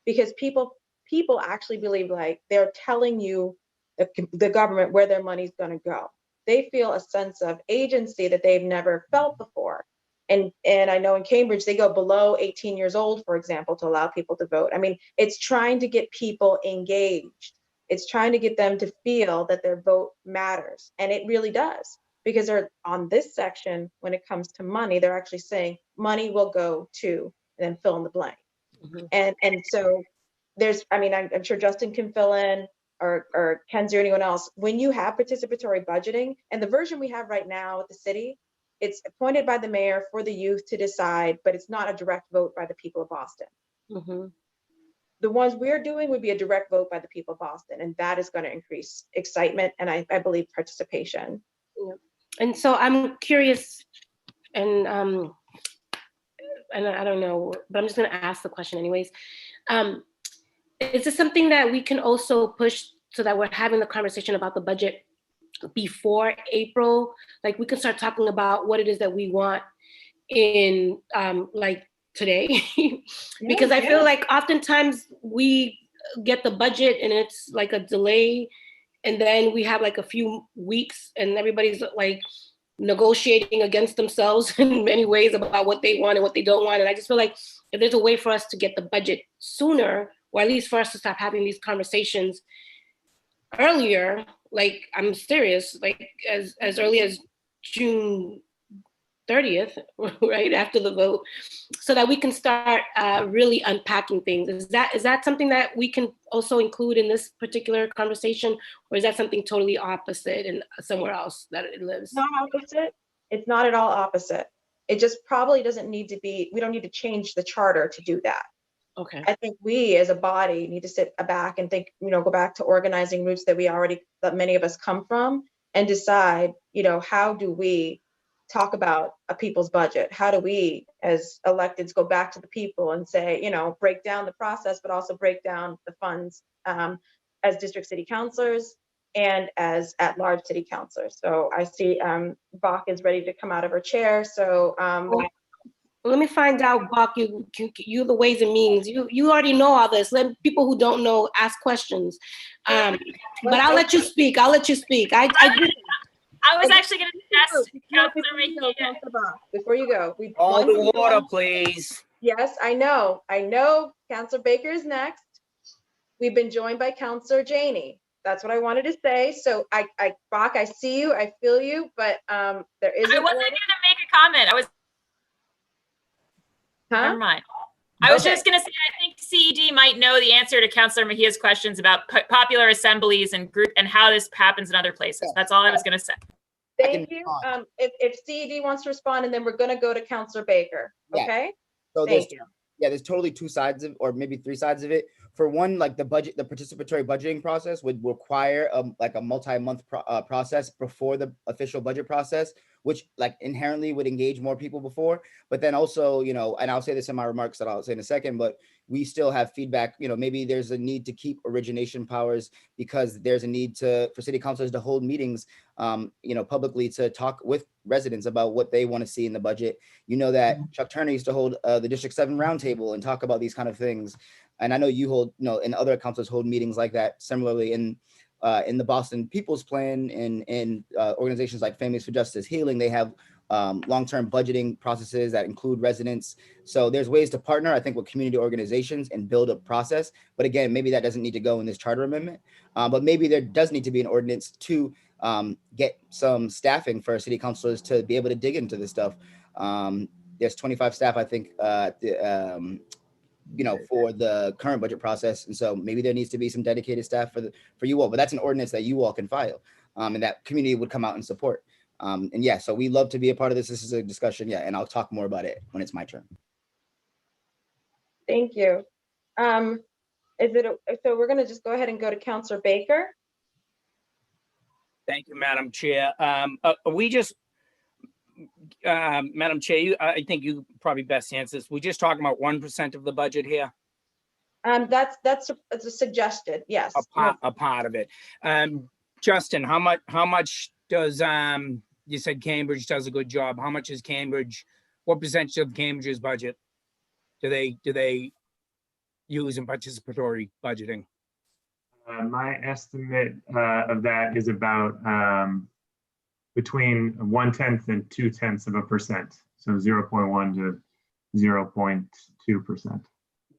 because people actually believe like they're telling you, the government, where their money's going to go. They feel a sense of agency that they've never felt before. And I know in Cambridge, they go below 18 years old, for example, to allow people to vote. I mean, it's trying to get people engaged. It's trying to get them to feel that their vote matters. And it really does, because they're on this section, when it comes to money, they're actually saying money will go to, and then fill in the blank. And so there's, I mean, I'm sure Justin can fill in, or Kenzie or anyone else, when you have participatory budgeting, and the version we have right now with the city, it's appointed by the mayor for the youth to decide, but it's not a direct vote by the people of Boston. The ones we're doing would be a direct vote by the people of Boston, and that is going to increase excitement and I believe participation. And so I'm curious, and I don't know, but I'm just going to ask the question anyways. Is this something that we can also push so that we're having the conversation about the budget before April? Like we can start talking about what it is that we want in like today, because I feel like oftentimes we get the budget and it's like a delay, and then we have like a few weeks and everybody's like negotiating against themselves in many ways about what they want and what they don't want. And I just feel like if there's a way for us to get the budget sooner, or at least for us to stop having these conversations earlier, like I'm serious, like as early as June 30th, right after the vote, so that we can start really unpacking things. Is that something that we can also include in this particular conversation, or is that something totally opposite and somewhere else that it lives? Not opposite. It's not at all opposite. It just probably doesn't need to be, we don't need to change the charter to do that. Okay. I think we as a body need to sit back and think, go back to organizing roots that many of us come from, and decide, how do we talk about a people's budget? How do we, as electeds, go back to the people and say, break down the process, but also break down the funds as district city councilors and as at-large city councilors? So I see Bach is ready to come out of her chair. So let me find out, Bach, you the Ways and Means. You already know all this. Let people who don't know ask questions. But I'll let you speak. I was actually going to suggest Councilor before you go. All the order, please. Yes, I know. Councilor Baker is next. We've been joined by Councilor Janey. That's what I wanted to say. So Bach, I see you, I feel you, but there is. I wasn't going to make a comment. Never mind. I was just going to say, I think CED might know the answer to Councilor Mejia's questions about popular assemblies and group and how this happens in other places. That's all I was going to say. Thank you. If CED wants to respond, and then we're going to go to Councilor Baker. Okay. So there's totally two sides or maybe three sides of it. For one, like the participatory budgeting process would require a multi-month process before the official budget process, which like inherently would engage more people before. But then also, and I'll say this in my remarks that I'll say in a second, but we still have feedback, maybe there's a need to keep origination powers because there's a need for city councilors to hold meetings, publicly to talk with residents about what they want to see in the budget. That Chuck Turner used to hold the District 7 roundtable and talk about these kind of things. And I know you hold, and other councils hold meetings like that similarly in the Boston People's Plan and organizations like Families for Justice Healing. They have long-term budgeting processes that include residents. So there's ways to partner, I think, with community organizations and build a process. But again, maybe that doesn't need to go in this charter amendment. But maybe there does need to be an ordinance to get some staffing for city councilors to be able to dig into this stuff. There's 25 staff, I think, for the current budget process. And so maybe there needs to be some dedicated staff for you all, but that's an ordinance that you all can file and that community would come out and support. And yeah, so we love to be a part of this. This is a discussion. Yeah. And I'll talk more about it when it's my turn. Thank you. So we're going to just go ahead and go to Councilor Baker. Thank you, Madam Chair. Madam Chair, I think you probably best answer this. We're just talking about 1% of the budget here. That's suggested. Yes. A part of it. Justin, how much does you said Cambridge does a good job? How much is Cambridge? What percentage of Cambridge's budget do they use in participatory budgeting? My estimate of that is about between 1/10 and 0.2%. So 0.1 to 0.2%.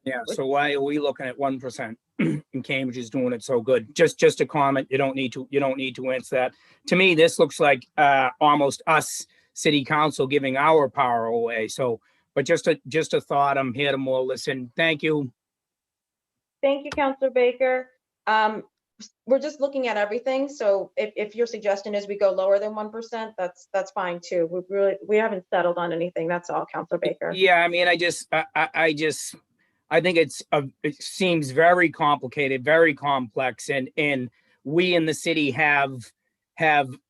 Yeah. So why are we looking at 1%? And Cambridge is doing it so good. Just a comment. You don't need to answer that. To me, this looks like almost us city council giving our power away. So, but just a thought. I'm here to more listen. Thank you. Thank you, Councilor Baker. We're just looking at everything. So if your suggestion is we go lower than 1%, that's fine too. We haven't settled on anything. That's all, Councilor Baker. Yeah, I mean, I think it seems very complicated, very complex, and we in the city have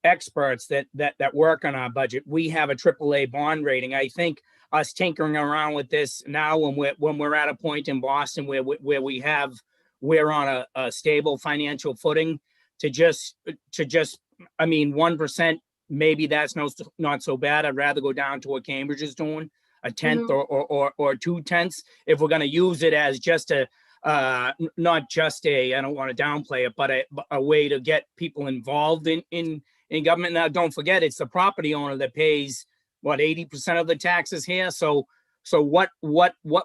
experts that work on our budget. We have a AAA bond rating. I think us tinkering around with this now when we're at a point in Boston where we're on a stable financial footing to just I mean 1%, maybe that's not so bad. I'd rather go down to what Cambridge is doing, 1/10 or 2/10 if we're going to use it as just not just I don't want to downplay it, but a way to get people involved in government. Now, don't forget, it's the property owner that pays 80% of the taxes here. So what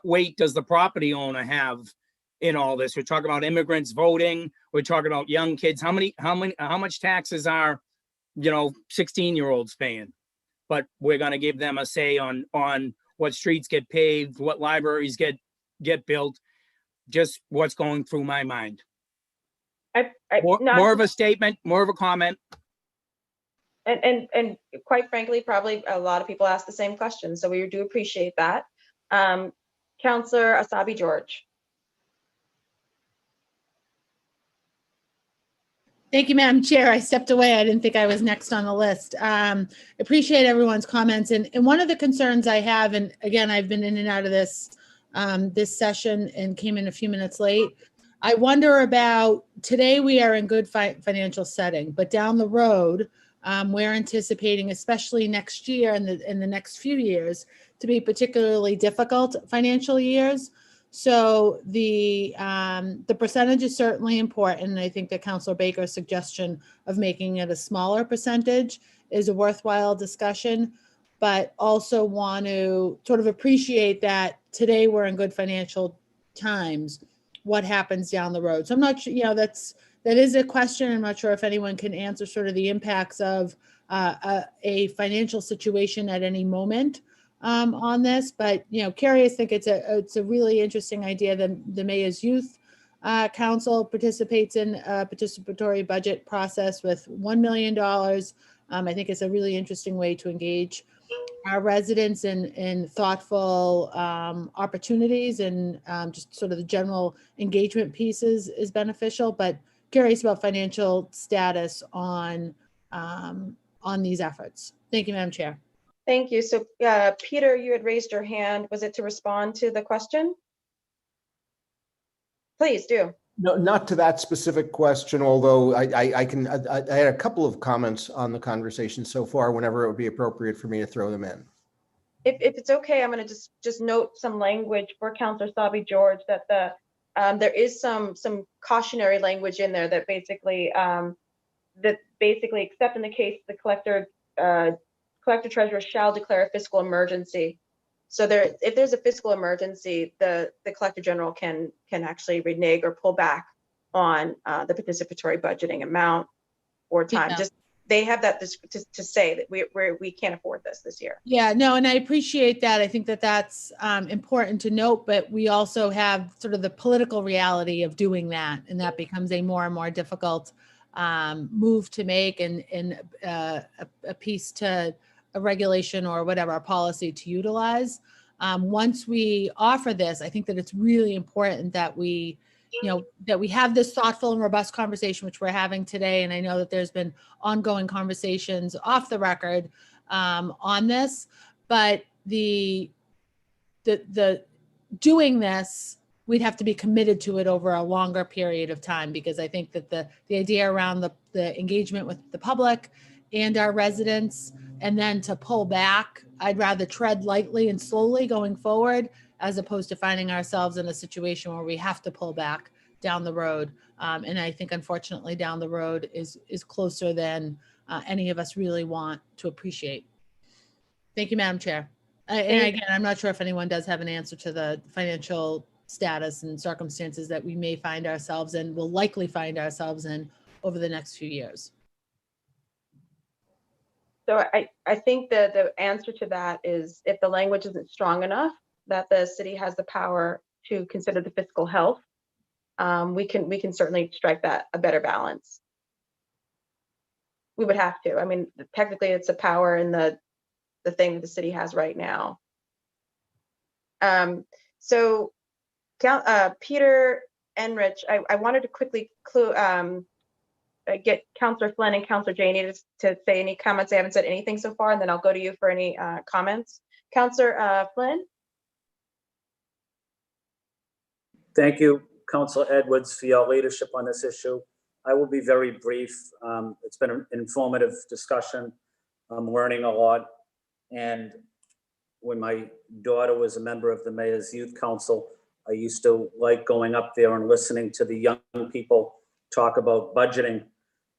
weight does the property owner have in all this? We're talking about immigrants voting. We're talking about young kids. How much taxes are 16-year-olds paying? But we're going to give them a say on what streets get paved, what libraries get built. Just what's going through my mind. More of a statement, more of a comment. And quite frankly, probably a lot of people ask the same question. So we do appreciate that. Councillor Asabi George. Thank you, Madam Chair. I stepped away. I didn't think I was next on the list. Appreciate everyone's comments. And one of the concerns I have, and again, I've been in and out of this this session and came in a few minutes late. I wonder about, today we are in good financial setting, but down the road, we're anticipating, especially next year and in the next few years, to be particularly difficult financial years. So the percentage is certainly important. And I think that Councilor Baker's suggestion of making it a smaller percentage is a worthwhile discussion, but also want to sort of appreciate that today we're in good financial times. What happens down the road? So I'm not sure, that is a question. I'm not sure if anyone can answer sort of the impacts of a financial situation at any moment on this, but Carrie, I think it's a really interesting idea that the Mayor's Youth Council participates in a participatory budget process with $1 million. I think it's a really interesting way to engage our residents in thoughtful opportunities, and just sort of the general engagement pieces is beneficial, but curious about financial status on these efforts. Thank you, Madam Chair. Thank you. So Peter, you had raised your hand. Was it to respond to the question? Please do. No, not to that specific question, although I had a couple of comments on the conversation so far, whenever it would be appropriate for me to throw them in. If it's okay, I'm going to just note some language for Councilor Sabi George, that there is some cautionary language in there that basically except in the case the collector treasurer shall declare a fiscal emergency. So if there's a fiscal emergency, the collector general can actually renege or pull back on the participatory budgeting amount or time. Yeah. Just they have that to say that we can't afford this year. Yeah, no, and I appreciate that. I think that that's important to note, but we also have sort of the political reality of doing that, and that becomes a more and more difficult move to make, and a piece to a regulation or whatever, a policy to utilize. Once we offer this, I think that it's really important that we have this thoughtful and robust conversation, which we're having today. And I know that there's been ongoing conversations off the record on this, but the doing this, we'd have to be committed to it over a longer period of time, because I think that the idea around the engagement with the public and our residents, and then to pull back, I'd rather tread lightly and slowly going forward, as opposed to finding ourselves in a situation where we have to pull back down the road. And I think, unfortunately, down the road is closer than any of us really want to appreciate. Thank you, Madam Chair. And again, I'm not sure if anyone does have an answer to the financial status and circumstances that we may find ourselves in, will likely find ourselves in over the next few years. So I think the answer to that is, if the language isn't strong enough that the city has the power to consider the fiscal health, we can certainly strike that a better balance. We would have to. I mean, technically, it's a power in the thing that the city has right now. So Peter and Rich, I wanted to quickly get Councilor Flynn and Councilor Janey to say any comments. They haven't said anything so far, and then I'll go to you for any comments. Councilor Flynn. Thank you, Councilor Edwards, for your leadership on this issue. I will be very brief. It's been an informative discussion. I'm learning a lot. And when my daughter was a member of the Mayor's Youth Council, I used to like going up there and listening to the young people talk about budgeting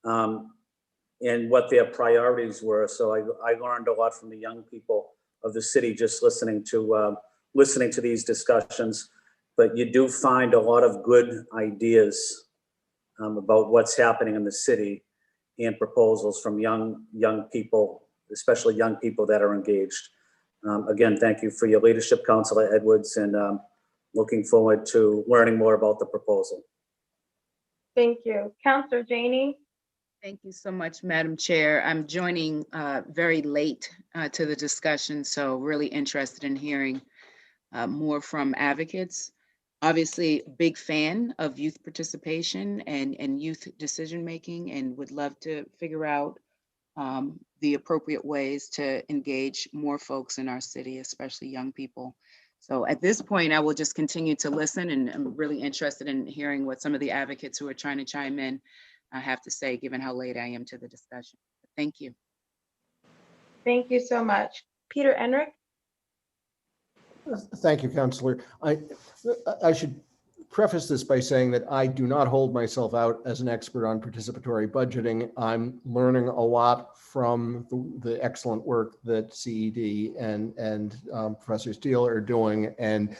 and what their priorities were. So I learned a lot from the young people of the city just listening to these discussions. But you do find a lot of good ideas about what's happening in the city, and proposals from young people, especially young people that are engaged. Again, thank you for your leadership, Councilor Edwards, and looking forward to learning more about the proposal. Thank you. Councilor Janey. Thank you so much, Madam Chair. I'm joining very late to the discussion, so really interested in hearing more from advocates. obviously a big fan of youth participation and youth decision-making, and would love to figure out the appropriate ways to engage more folks in our city, especially young people. So at this point, I will just continue to listen, and I'm really interested in hearing what some of the advocates who are trying to chime in have to say, given how late I am to the discussion. Thank you. Thank you so much. Peter Enrick? Thank you, Councillor. I should preface this by saying that I do not hold myself out as an expert on participatory budgeting. I'm learning a lot from the excellent work that CED and Professor Steele are doing, and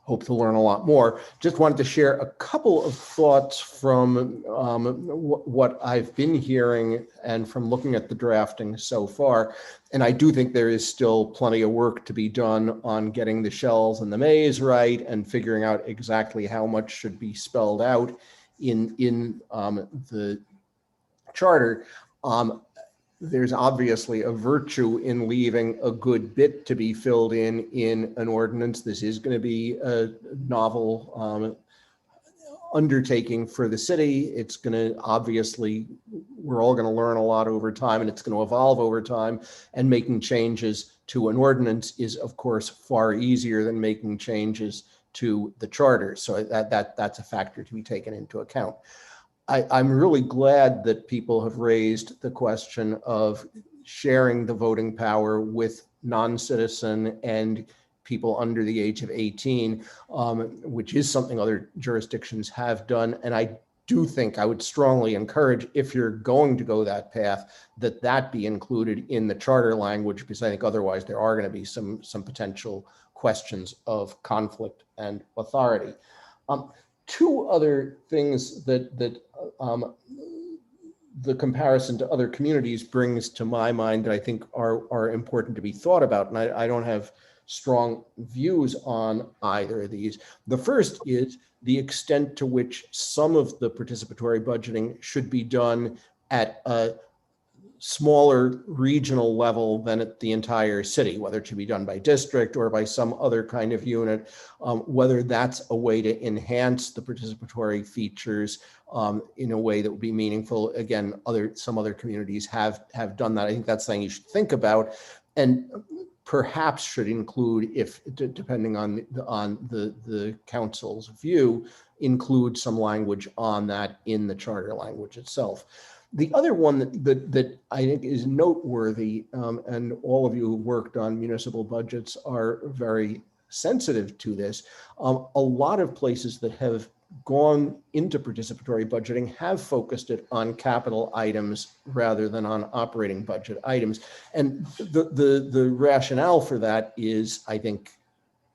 hope to learn a lot more. Just wanted to share a couple of thoughts from what I've been hearing and from looking at the drafting so far. And I do think there is still plenty of work to be done on getting the shells and the maze right and figuring out exactly how much should be spelled out in the charter. There's obviously a virtue in leaving a good bit to be filled in an ordinance. This is going to be a novel undertaking for the city. It's going to obviously, we're all going to learn a lot over time, and it's going to evolve over time. And making changes to an ordinance is, of course, far easier than making changes to the charter. So that's a factor to be taken into account. I'm really glad that people have raised the question of sharing the voting power with non-citizen and people under the age of 18, which is something other jurisdictions have done. And I do think I would strongly encourage, if you're going to go that path, that be included in the charter language, because I think otherwise there are going to be some potential questions of conflict and authority. Two other things that the comparison to other communities brings to my mind that I think are important to be thought about, and I don't have strong views on either of these. The first is the extent to which some of the participatory budgeting should be done at a smaller regional level than at the entire city, whether it should be done by district or by some other kind of unit, whether that's a way to enhance the participatory features in a way that would be meaningful. Again, some other communities have done that. I think that's something you should think about, and perhaps should include, if depending on the council's view, include some language on that in the charter language itself. The other one that I think is noteworthy, and all of you who worked on municipal budgets are very sensitive to this, a lot of places that have gone into participatory budgeting have focused it on capital items rather than on operating budget items. And the rationale for that is, I think,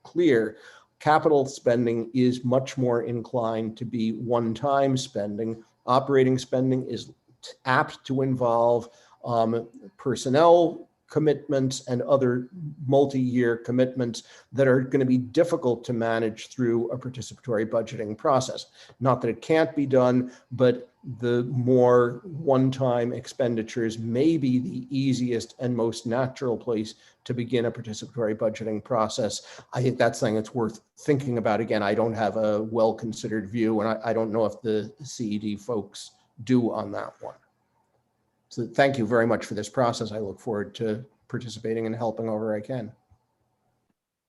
clear. Capital spending is much more inclined to be one-time spending. Operating spending is apt to involve personnel commitments and other multi-year commitments that are going to be difficult to manage through a participatory budgeting process. Not that it can't be done, but the more one-time expenditures may be the easiest and most natural place to begin a participatory budgeting process. I think that's something that's worth thinking about. Again, I don't have a well-considered view, and I don't know if the CED folks do on that one. So thank you very much for this process. I look forward to participating and helping however I can.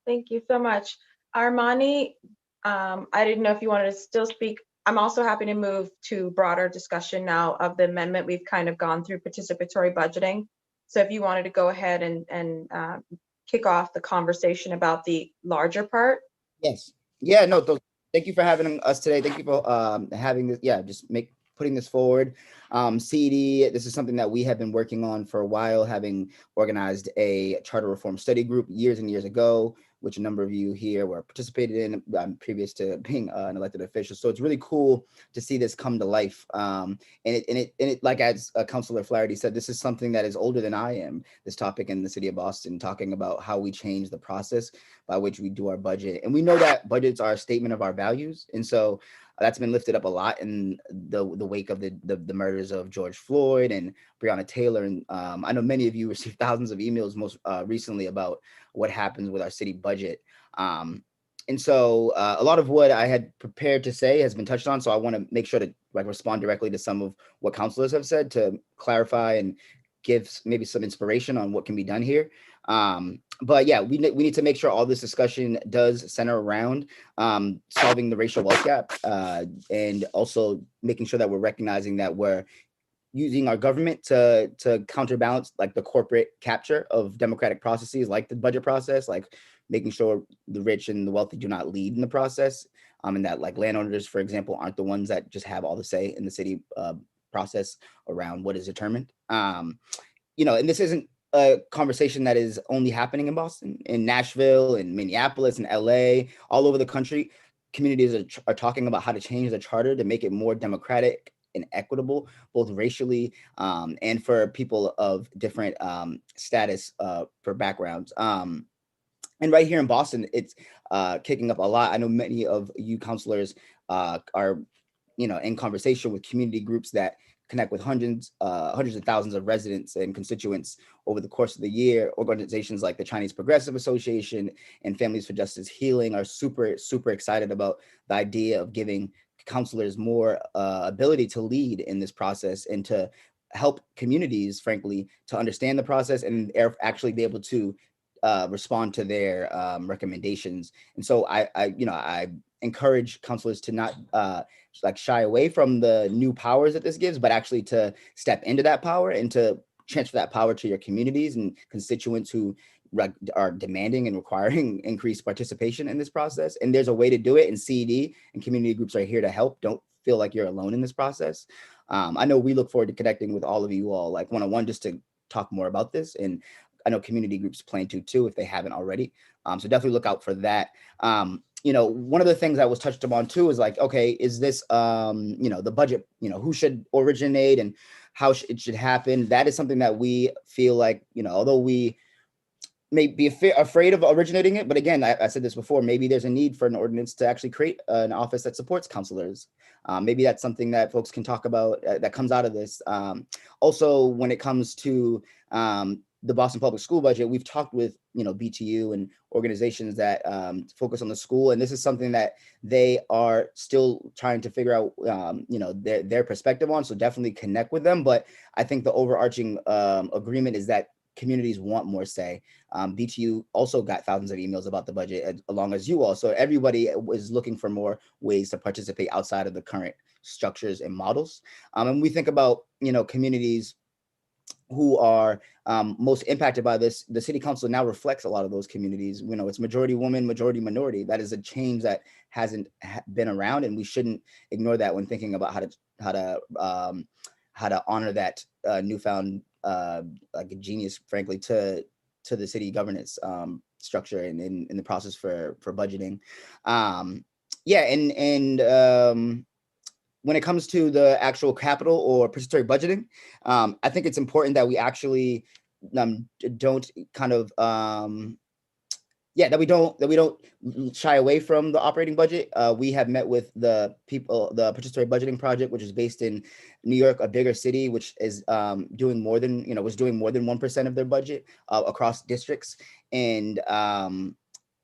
Thank you so much. Armani, I didn't know if you wanted to still speak. I'm also happy to move to broader discussion now of the amendment. We've kind of gone through participatory budgeting. So if you wanted to go ahead and kick off the conversation about the larger part. Yes. Yeah, no, thank you for having us today. Thank you for having this. Yeah, just putting this forward. CED, this is something that we have been working on for a while, having organized a charter reform study group years and years ago, which a number of you here were participated in previous to being an elected official. So it's really cool to see this come to life. And it like as Councilor Flaherty said, this is something that is older than I am, this topic in the city of Boston, talking about how we change the process by which we do our budget. And we know that budgets are a statement of our values. And so that's been lifted up a lot in the wake of the murders of George Floyd and Breonna Taylor. And I know many of you received thousands of emails most recently about what happens with our city budget. And so a lot of what I had prepared to say has been touched on. So I want to make sure to like respond directly to some of what counselors have said to clarify and give maybe some inspiration on what can be done here. But yeah, we need to make sure all this discussion does center around solving the racial wealth gap and also making sure that we're recognizing that we're using our government to counterbalance like the corporate capture of democratic processes like the budget process, like making sure the rich and the wealthy do not lead in the process, and that like landowners, for example, aren't the ones that just have all the say in the city process around what is determined. You know, and this isn't a conversation that is only happening in Boston, in Nashville, in Minneapolis, in LA, all over the country. Communities are talking about how to change the charter to make it more democratic and equitable, both racially and for people of different status for backgrounds. And right here in Boston, it's kicking up a lot. I know many of you counselors are, you know, in conversation with community groups that connect with hundreds of thousands of residents and constituents over the course of the year. Organizations like the Chinese Progressive Association and Families for Justice Healing are super, super excited about the idea of giving counselors more ability to lead in this process and to help communities, frankly, to understand the process and actually be able to respond to their recommendations. And so I encourage counselors to not like shy away from the new powers that this gives, but actually to step into that power and to transfer that power to your communities and constituents who are demanding and requiring increased participation in this process. And there's a way to do it, and CED and community groups are here to help. Don't feel like you're alone in this process. I know we look forward to connecting with all of you all, like one-on-one, just to talk more about this. And I know community groups plan to too, if they haven't already. So definitely look out for that. You know, one of the things that was touched upon too is like, okay, is this, you know, the budget, you know, who should originate and how it should happen? That is something that we feel like, you know, although we may be afraid of originating it, but again, I said this before, maybe there's a need for an ordinance to actually create an office that supports counselors. Maybe that's something that folks can talk about that comes out of this. Also, when it comes to the Boston Public School budget, we've talked with, you know, BTU and organizations that focus on the school, and this is something that they are still trying to figure out, you know, their perspective on. So definitely connect with them. But I think the overarching agreement is that communities want more say. BTU also got thousands of emails about the budget, along as you all. So everybody was looking for more ways to participate outside of the current structures and models. And we think about, you know, communities who are most impacted by this. The city council now reflects a lot of those communities. You know, it's majority woman, majority minority. That is a change that hasn't been around, and we shouldn't ignore that when thinking about how to honor that newfound like a genius, frankly, to the city governance structure and in the process for budgeting. Yeah, and when it comes to the actual capital or participatory budgeting, I think it's important that we actually don't kind of that we don't shy away from the operating budget. We have met with the participatory budgeting project, which is based in New York, a bigger city, which is doing more than, you know, was doing more than 1% of their budget across districts. And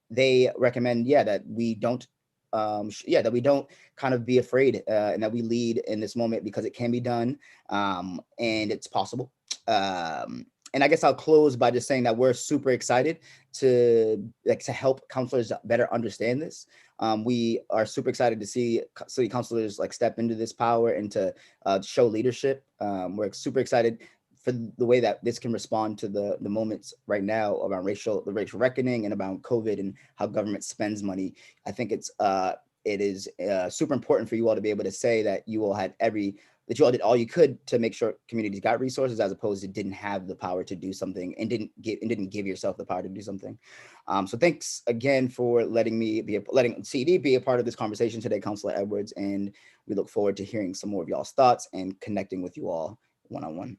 they recommend, that we don't that we don't kind of be afraid and that we lead in this moment, because it can be done and it's possible. And I guess I'll close by just saying that we're super excited to help counselors better understand this. We are super excited to see city councilors like step into this power and to show leadership. We're super excited for the way that this can respond to the moments right now around the racial reckoning and about COVID and how government spends money. I think it is super important for you all to be able to say that you all that you all did all you could to make sure communities got resources, as opposed to didn't have the power to do something and didn't give yourself the power to do something. So thanks again for letting CED be a part of this conversation today, Councilor Edwards, and we look forward to hearing some more of y'all's thoughts and connecting with you all one-on-one.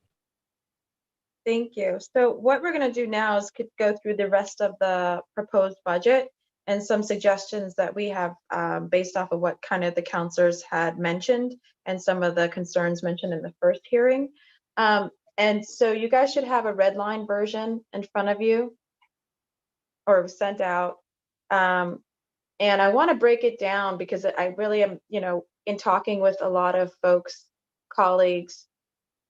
Thank you. So what we're going to do now is go through the rest of the proposed budget and some suggestions that we have based off of what kind of the counselors had mentioned and some of the concerns mentioned in the first hearing. And so you guys should have a red line version in front of you or sent out. And I want to break it down because I really am, in talking with a lot of folks, colleagues,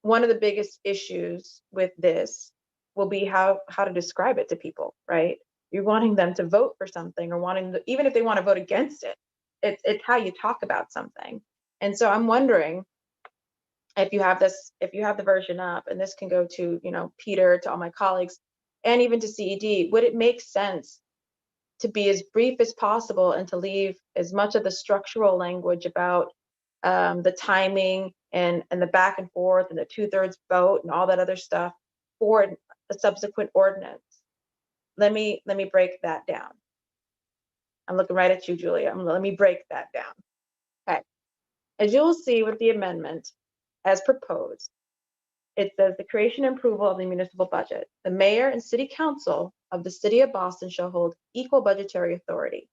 one of the biggest issues with this will be how to describe it to people, right? You're wanting them to vote for something or even if they want to vote against it, it's how you talk about something. And so I'm wondering if you have the version up, and this can go to, Peter, to all my colleagues, and even to CED, would it make sense to be as brief as possible and to leave as much of the structural language about the timing and the back and forth and the 2/3 vote and all that other stuff for a subsequent ordinance? Let me break that down. I'm looking right at you, Julia. Let me break that down. Okay. As you will see with the amendment as proposed, it says the creation and approval of the municipal budget. The mayor and city council of the city of Boston shall hold equal budgetary authority.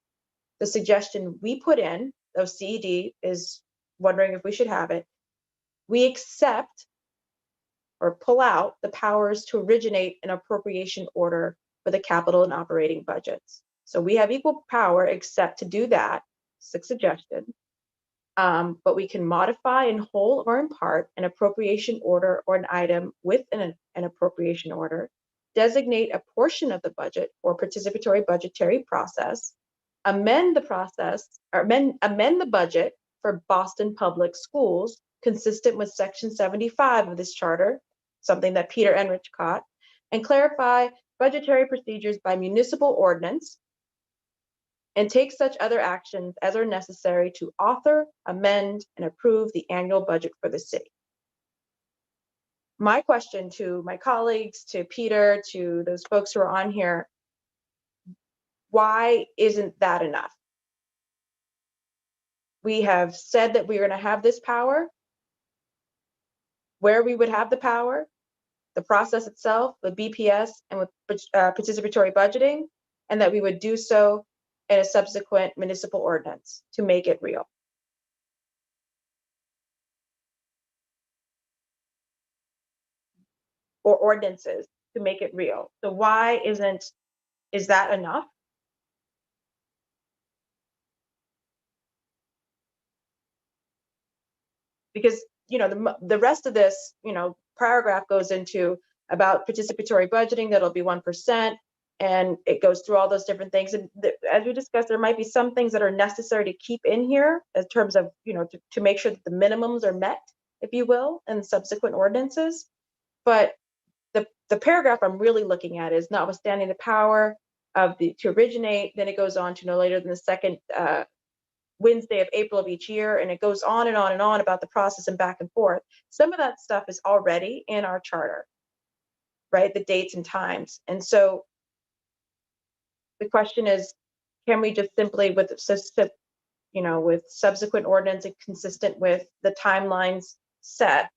The suggestion we put in, though CED is wondering if we should have it, we accept or pull out the powers to originate an appropriation order for the capital and operating budgets. So we have equal power except to do that, suggested. But we can modify in whole or in part an appropriation order or an item within an appropriation order, designate a portion of the budget or participatory budgetary process, amend the process or amend the budget for Boston Public Schools consistent with Section 75 of this charter, something that Peter Enrich caught, and clarify budgetary procedures by municipal ordinance, and take such other actions as are necessary to author, amend, and approve the annual budget for the city. My question to my colleagues, to Peter, to those folks who are on here, why isn't that enough? We have said that we're going to have this power, where we would have the power, the process itself, with BPS and with participatory budgeting, and that we would do so in a subsequent municipal ordinance to make it real. Or ordinances to make it real. So why is that enough? Because, the rest of this, paragraph goes into about participatory budgeting, that'll be 1%. And it goes through all those different things. And as we discussed, there might be some things that are necessary to keep in here in terms of, to make sure that the minimums are met, if you will, in subsequent ordinances. But the paragraph I'm really looking at is notwithstanding the power of to originate, then it goes on to no later than the second Wednesday of April of each year, and it goes on and on and on about the process and back and forth. Some of that stuff is already in our charter, right? The dates and times. And so the question is, can we just simply, with subsequent ordinance and consistent with the timelines set,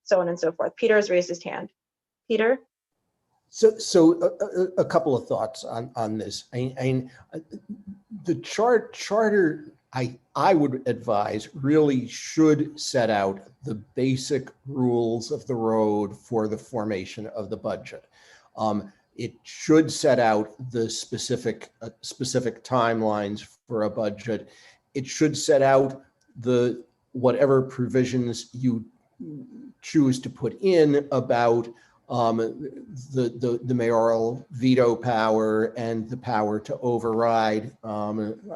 so on and so forth? Peter has raised his hand. Peter? So a couple of thoughts on this. The charter, I would advise, really should set out the basic rules of the road for the formation of the budget. It should set out the specific timelines for a budget. It should set out whatever provisions you choose to put in about the mayoral veto power and the power to override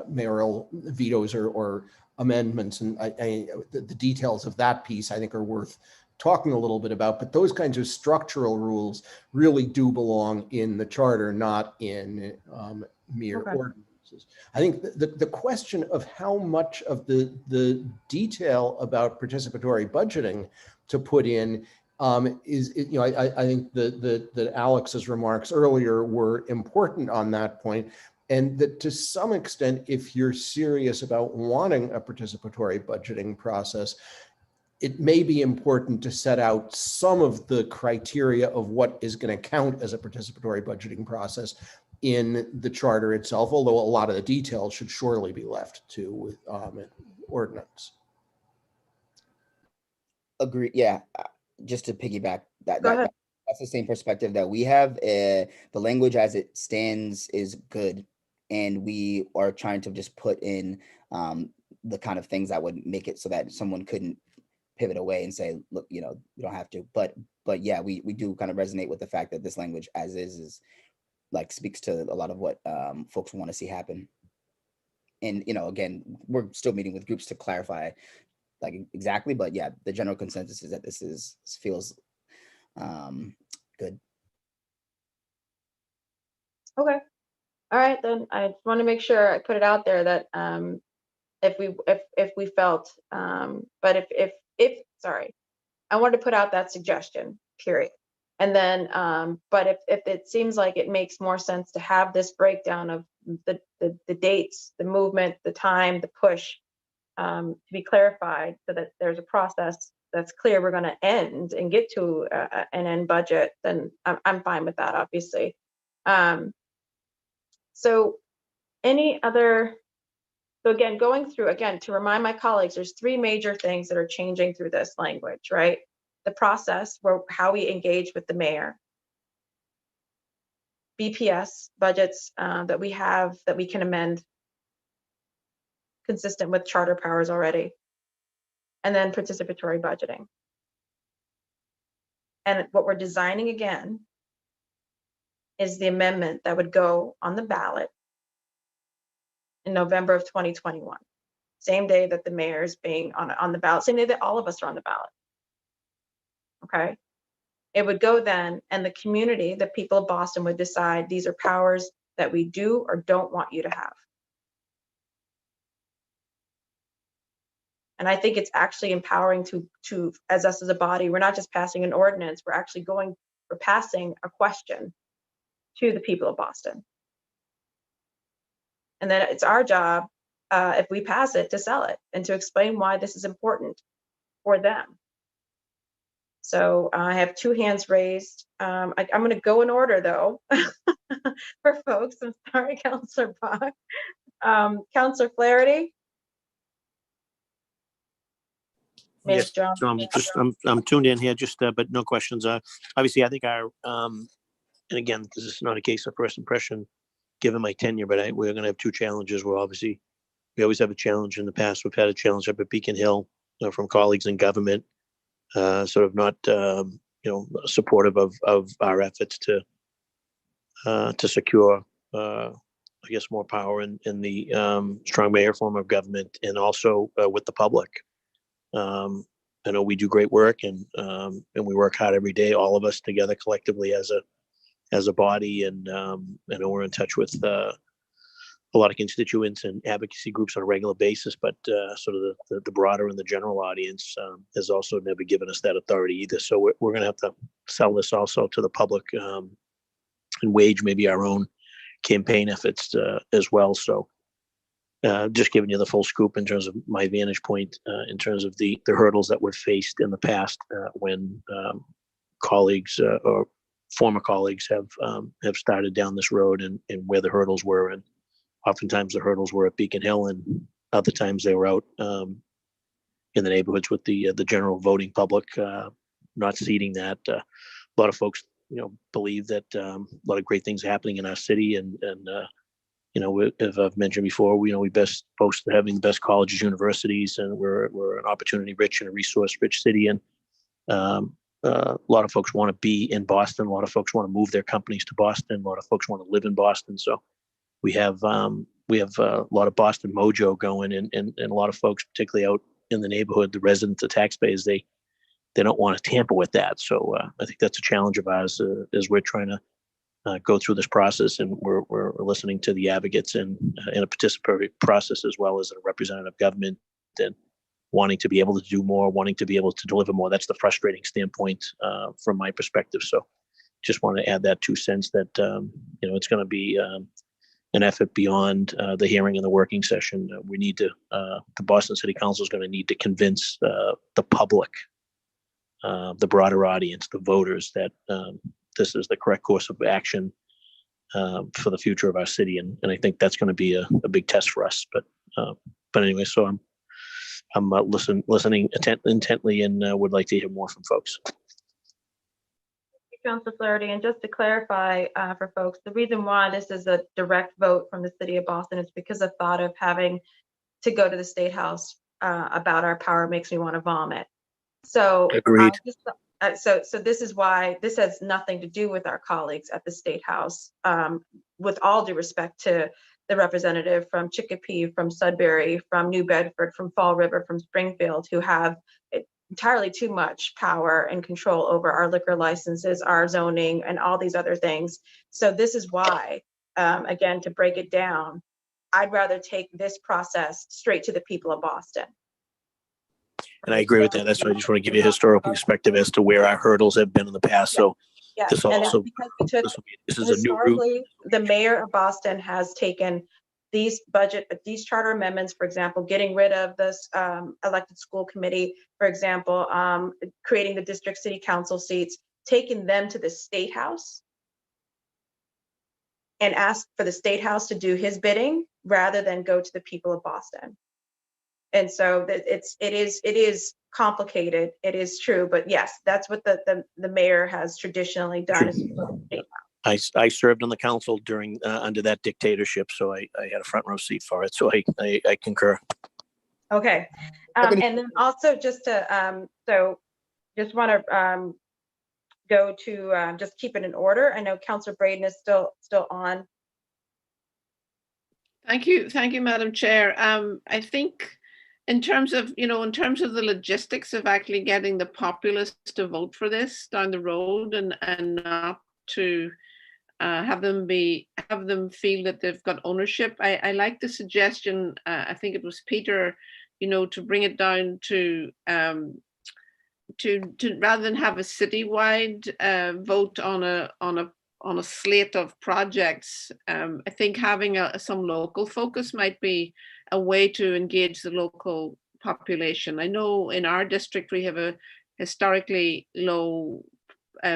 mayoral vetoes or amendments. And the details of that piece, I think, are worth talking a little bit about. But those kinds of structural rules really do belong in the charter, not in mere ordinances. I think the question of how much of the detail about participatory budgeting to put in is, I think that Alex's remarks earlier were important on that point, and that to some extent, if you're serious about wanting a participatory budgeting process, it may be important to set out some of the criteria of what is going to count as a participatory budgeting process in the charter itself, although a lot of the details should surely be left to ordinance. Agree. Yeah. Just to piggyback that's the same perspective that we have. The language as it stands is good. and we are trying to just put in the kind of things that would make it so that someone couldn't pivot away and say, look, you know, you don't have to. But yeah, we do kind of resonate with the fact that this language as is like speaks to a lot of what folks want to see happen. And, you know, again, we're still meeting with groups to clarify like exactly, but yeah, the general consensus is that this feels good. Okay. All right, then I just want to make sure I put it out there that if we felt, but if sorry, I wanted to put out that suggestion, period. And then, but if it seems like it makes more sense to have this breakdown of the dates, the movement, the time, the push, to be clarified so that there's a process that's clear we're going to end and get to an end budget, then I'm fine with that, obviously. So any other, so again, going through, again, to remind my colleagues, there's three major things that are changing through this language, right? The process, where how we engage with the mayor, BPS budgets that we have that we can amend consistent with charter powers already, and then participatory budgeting. And what we're designing again is the amendment that would go on the ballot in November of 2021, same day that the mayor is being on the ballot, same day that all of us are on the ballot. Okay, it would go then, and the community, the people of Boston, would decide these are powers that we do or don't want you to have. And I think it's actually empowering to as us as a body, we're not just passing an ordinance, we're passing a question to the people of Boston. And then it's our job, if we pass it, to sell it and to explain why this is important for them. So I have two hands raised. I'm going to go in order, though, for folks. I'm sorry, Councillor Bach. Councillor Flaherty. Yes, so I'm tuned in here, just but no questions. Obviously, I think our and again, this is not a case of first impression, given my tenure, but we're going to have two challenges. We always have a challenge in the past. We've had a challenge up at Beacon Hill from colleagues in government, sort of not supportive of our efforts to secure I guess more power in the strong mayor form of government, and also with the public. I know we do great work, and we work hard every day, all of us together collectively as a body, and I know we're in touch with a lot of constituents and advocacy groups on a regular basis, but sort of the broader and the general audience has also never given us that authority either. So we're going to have to sell this also to the public and wage maybe our own campaign efforts as well. So just giving you the full scoop in terms of my vantage point, in terms of the hurdles that were faced in the past when colleagues or former colleagues have started down this road, and where the hurdles were. And oftentimes the hurdles were at Beacon Hill, and other times they were out in the neighborhoods with the general voting public, not seating that. A lot of folks, believe that a lot of great things are happening in our city, and as I've mentioned before, we best boast of having the best colleges, universities, and we're an opportunity-rich and a resource-rich city. And a lot of folks want to be in Boston. A lot of folks want to move their companies to Boston. A lot of folks want to live in Boston. So we have a lot of Boston mojo going, and a lot of folks, particularly out in the neighborhood, the residents, the taxpayers, they don't want to tamper with that. So I think that's a challenge of ours as we're trying to go through this process, and we're listening to the advocates in a participatory process, as well as a representative government, and wanting to be able to do more, wanting to be able to deliver more. That's the frustrating standpoint from my perspective. So just want to add that 2 cents that, it's going to be an effort beyond the hearing and the working session. We need to, the Boston City Council is going to need to convince the public, the broader audience, the voters, that this is the correct course of action for the future of our city, and I think that's going to be a big test for us. But anyway, so I'm listening intently, and would like to hear more from folks. Councilor Flaherty, and just to clarify for folks, the reason why this is a direct vote from the city of Boston is because the thought of having to go to the State House about our power makes me want to vomit. So, Agreed. So this is why this has nothing to do with our colleagues at the State House. With all due respect to the representative from Chicopee, from Sudbury, from New Bedford, from Fall River, from Springfield, who have entirely too much power and control over our liquor licenses, our zoning, and all these other things. So this is why, again, to break it down, I'd rather take this process straight to the people of Boston. And I agree with that. That's why I just want to give you a historical perspective as to where our hurdles have been in the past. So Yes, this and it's also, because we took, this is a new route. historically, the mayor of Boston has taken these charter amendments, for example, getting rid of this elected school committee, for example, creating the district city council seats, taking them to the State House and asked for the State House to do his bidding rather than go to the people of Boston. And so it is complicated. It is true, but yes, that's what the mayor has traditionally done. I served on the council during under that dictatorship, so I had a front row seat for it. So I concur. Okay, and then also just to so just want to go to just keep it in order. I know Councilor Braden is still on. Thank you, Madam Chair. I think in terms of the logistics of actually getting the populace to vote for this down the road and not to have them feel that they've got ownership. I like the suggestion. I think it was Peter, to bring it down to rather than have a citywide vote on a slate of projects. I think having some local focus might be a way to engage the local population. I know in our district we have a historically low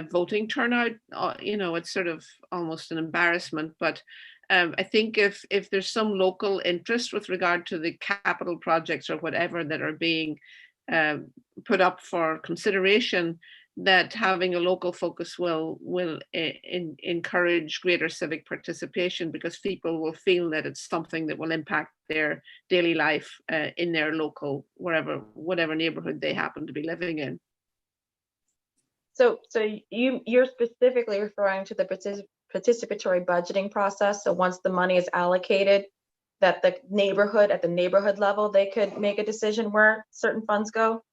voting turnout. It's sort of almost an embarrassment, but I think if there's some local interest with regard to the capital projects or whatever that are being put up for consideration, that having a local focus will encourage greater civic participation, because people will feel that it's something that will impact their daily life in their local, whatever neighborhood they happen to be living in. So you're specifically referring to the participatory budgeting process. So once the money is allocated, that at the neighborhood level, they could make a decision where certain funds go?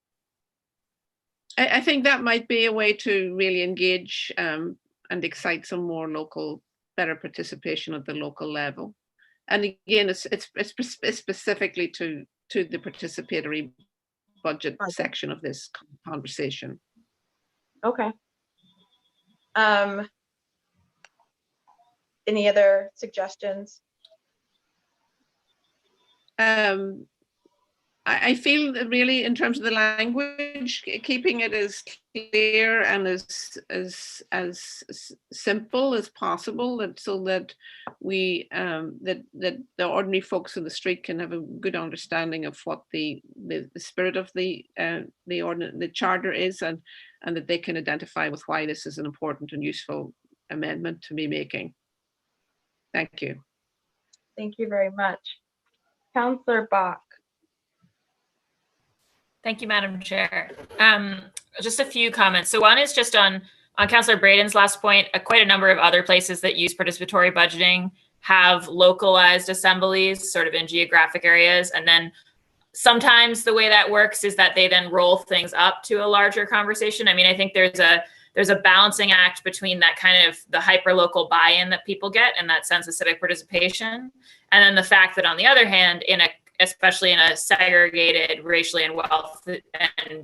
I think that might be a way to really engage and excite some more better participation at the local level. And again, it's specifically to the participatory budget section of this conversation. Okay. Any other suggestions? I feel that really, in terms of the language, keeping it as clear and as simple as possible, so that we that the ordinary folks in the street can have a good understanding of what the spirit of the charter is, and that they can identify with why this is an important and useful amendment to be making. Thank you. Thank you very much. Councillor Bach. Thank you, Madam Chair. Just a few comments. So one is just on Councillor Braden's last point. Quite a number of other places that use participatory budgeting have localized assemblies sort of in geographic areas. And then sometimes the way that works is that they then roll things up to a larger conversation. I mean, I think there's a balancing act between that kind of the hyper-local buy-in that people get and that sense of civic participation. And then the fact that on the other hand, especially in a segregated racially and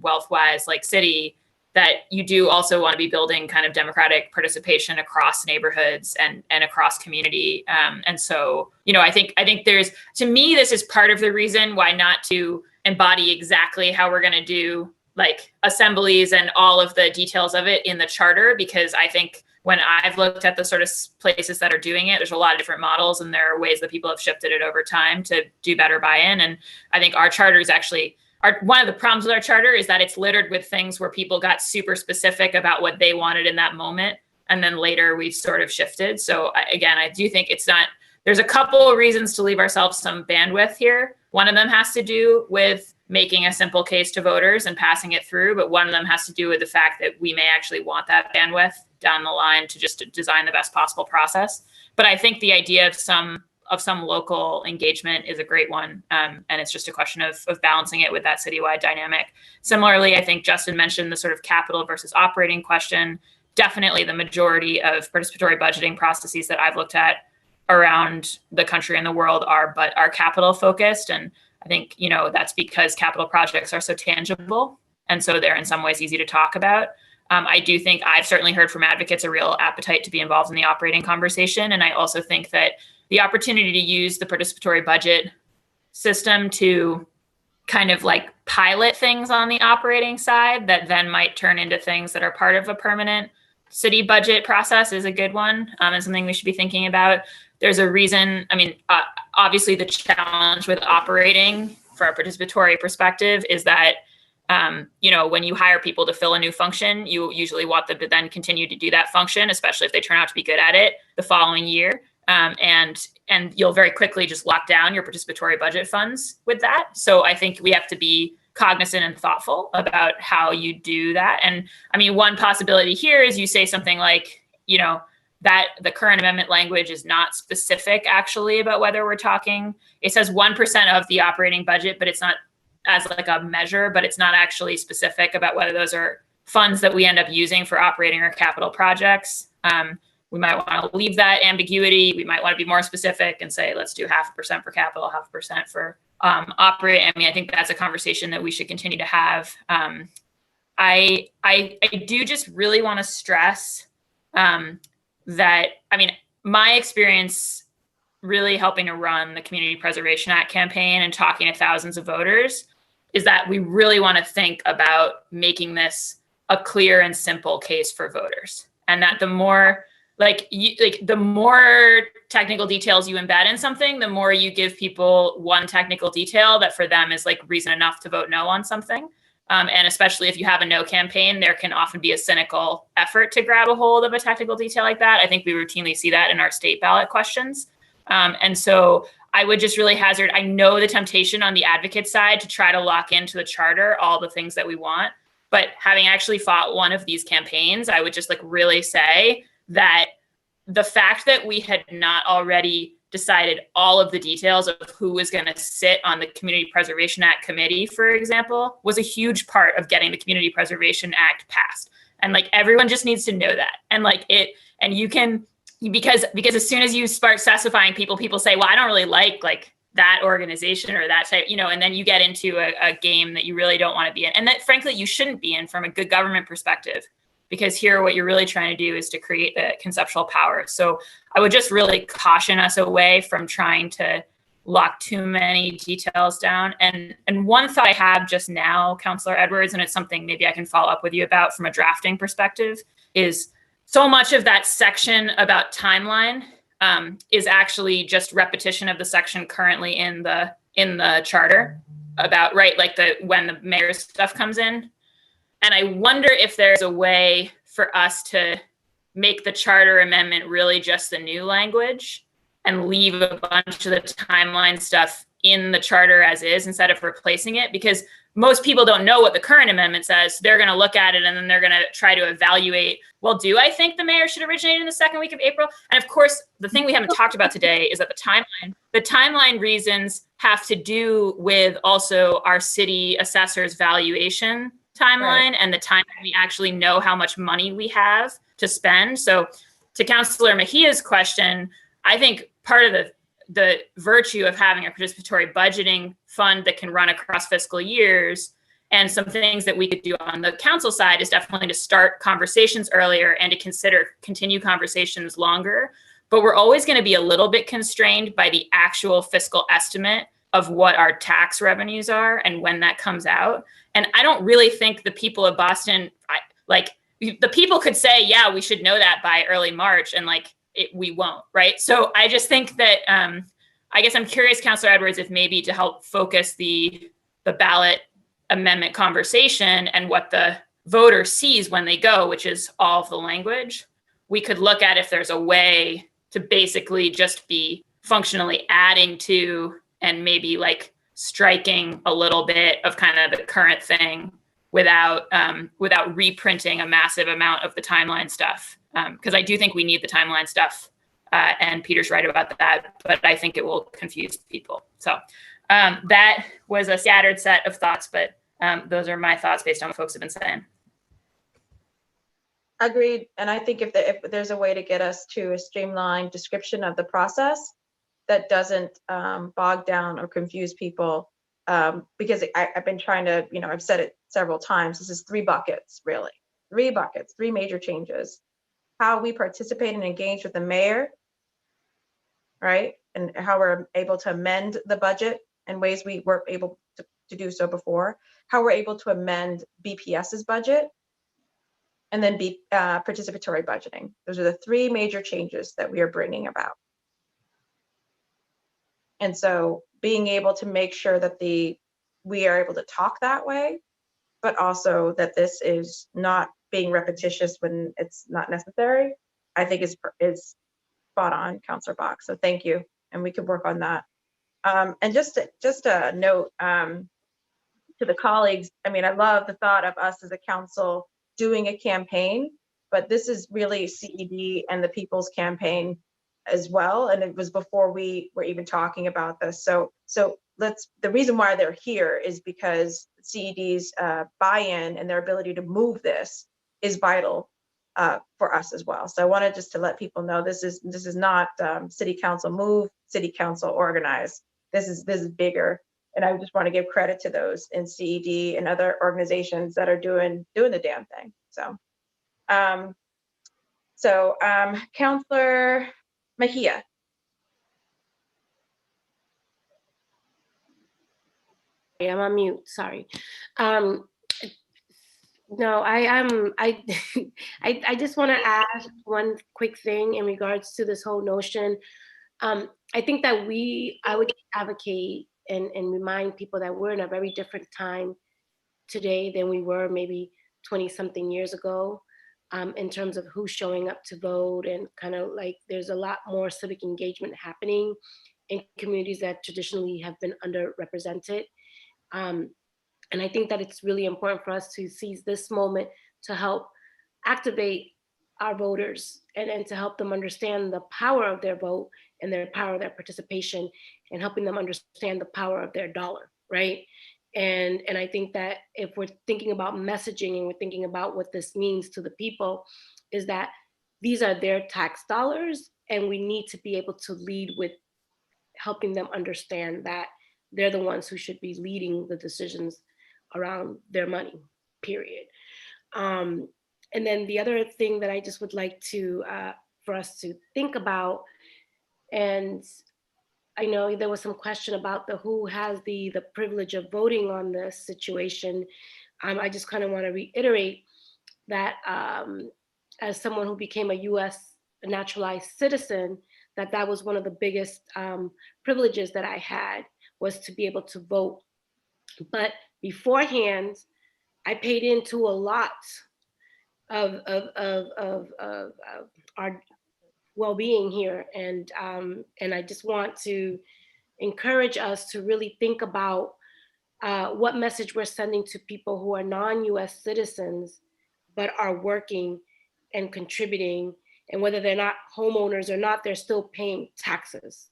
wealth-wise like city, that you do also want to be building kind of democratic participation across neighborhoods and across community. And so, I think there's, to me, this is part of the reason why not to embody exactly how we're going to do like assemblies and all of the details of it in the charter, because I think when I've looked at the sort of places that are doing it, there's a lot of different models, and there are ways that people have shifted it over time to do better buy-in. And I think our charter is actually one of the problems with our charter is that it's littered with things where people got super specific about what they wanted in that moment. And then later we've sort of shifted. So again, I do think there's a couple of reasons to leave ourselves some bandwidth here. One of them has to do with making a simple case to voters and passing it through. But one of them has to do with the fact that we may actually want that bandwidth down the line to just design the best possible process. But I think the idea of some local engagement is a great one. And it's just a question of balancing it with that citywide dynamic. Similarly, I think Justin mentioned the sort of capital versus operating question. Definitely the majority of participatory budgeting processes that I've looked at around the country and the world are capital focused. And I think, that's because capital projects are so tangible. And so they're in some ways easy to talk about. I do think I've certainly heard from advocates a real appetite to be involved in the operating conversation. And I also think that the opportunity to use the participatory budget system to kind of like pilot things on the operating side that then might turn into things that are part of a permanent city budget process is a good one, and something we should be thinking about. There's a reason, obviously the challenge with operating for a participatory perspective is that, when you hire people to fill a new function, you usually want them to then continue to do that function, especially if they turn out to be good at it the following year. And you'll very quickly just lock down your participatory budget funds with that. So I think we have to be cognizant and thoughtful about how you do that. And one possibility here is you say something like, that the current amendment language is not specific actually about whether we're talking, it says 1% of the operating budget, but it's not as like a measure, but it's not actually specific about whether those are funds that we end up using for operating or capital projects. We might want to leave that ambiguity. We might want to be more specific and say, let's do 0.5% for capital, 0.5% for operate. I think that's a conversation that we should continue to have. I do just really want to stress that, my experience really helping to run the Community Preservation Act campaign and talking to thousands of voters is that we really want to think about making this a clear and simple case for voters. And that the more the more technical details you embed in something, the more you give people one technical detail that for them is like reason enough to vote no on something. And especially if you have a no campaign, there can often be a cynical effort to grab a hold of a technical detail like that. I think we routinely see that in our state ballot questions. And so I would just really hazard, I know the temptation on the advocate side to try to lock into the charter all the things that we want. But having actually fought one of these campaigns, I would just really say that the fact that we had not already decided all of the details of who was going to sit on the Community Preservation Act committee, for example, was a huge part of getting the Community Preservation Act passed. And everyone just needs to know that. And you can, because as soon as you start specifying people say, well, I don't really like that organization or that type, and then you get into a game that you really don't want to be in. And that frankly, you shouldn't be in from a good government perspective. Because here, what you're really trying to do is to create the conceptual power. So I would just really caution us away from trying to lock too many details down. And one thought I have just now, Councillor Edwards, and it's something maybe I can follow up with you about from a drafting perspective, is so much of that section about timeline is actually just repetition of the section currently in the charter about when the mayor's stuff comes in. And I wonder if there's a way for us to make the charter amendment really just the new language and leave a bunch of the timeline stuff in the charter as is instead of replacing it, because most people don't know what the current amendment says. They're going to look at it and then they're going to try to evaluate, well, do I think the mayor should originate in the second week of April? And of course, the thing we haven't talked about today is that the timeline reasons have to do with also our city assessor's valuation timeline, right, and the time that we actually know how much money we have to spend. So to Councillor Mejia's question, I think part of the virtue of having a participatory budgeting fund that can run across fiscal years and some things that we could do on the council side is definitely to start conversations earlier and to continue conversations longer. But we're always going to be a little bit constrained by the actual fiscal estimate of what our tax revenues are and when that comes out. And I don't really think the people of Boston, the people could say, yeah, we should know that by early March, and we won't, right? So I just think that, I guess I'm curious, Councillor Edwards, if maybe to help focus the ballot amendment conversation and what the voter sees when they go, which is all of the language, we could look at if there's a way to basically just be functionally adding to and maybe like striking a little bit of kind of the current thing without reprinting a massive amount of the timeline stuff. Because I do think we need the timeline stuff, and Peter's right about that, but I think it will confuse people. So that was a scattered set of thoughts, but those are my thoughts based on what folks have been saying. Agreed. And I think if there's a way to get us to a streamlined description of the process that doesn't bog down or confuse people, because I've been trying to, I've said it several times, this is 3 buckets, really. 3 buckets, 3 major changes. How we participate and engage with the mayor, right? And how we're able to amend the budget in ways we weren't able to do so before. How we're able to amend BPS's budget, and then participatory budgeting. Those are the 3 major changes that we are bringing about. And so being able to make sure that we are able to talk that way, but also that this is not being repetitious when it's not necessary, I think is spot on, Councillor Bach. So thank you, and we can work on that. And just a note to the colleagues. I mean, I love the thought of us as a council doing a campaign, but this is really CED and the people's campaign as well. And it was before we were even talking about this. So the reason why they're here is because CED's buy-in and their ability to move this is vital for us as well. So I wanted just to let people know this is not city council move, city council organize. This is bigger. And I just want to give credit to those in CED and other organizations that are doing the damn thing. So, Councillor Mejia. I'm on mute. Sorry. No, I just want to add one quick thing in regards to this whole notion. I think that I would advocate and remind people that we're in a very different time today than we were maybe 20 something years ago, in terms of who's showing up to vote, and kind of like there's a lot more civic engagement happening in communities that traditionally have been underrepresented. And I think that it's really important for us to seize this moment to help activate our voters and to help them understand the power of their vote and their power of their participation, and helping them understand the power of their dollar, right? And I think that if we're thinking about messaging and we're thinking about what this means to the people, is that these are their tax dollars, and we need to be able to lead with helping them understand that they're the ones who should be leading the decisions around their money, period. And then the other thing that I just would like to, for us to think about, and I know there was some question about who has the privilege of voting on this situation. I just kind of want to reiterate that as someone who became a US naturalized citizen, that was one of the biggest privileges that I had, was to be able to vote. But beforehand, I paid into a lot of our well-being here, and I just want to encourage us to really think about what message we're sending to people who are non-US citizens but are working and contributing, and whether they're not homeowners or not, they're still paying taxes.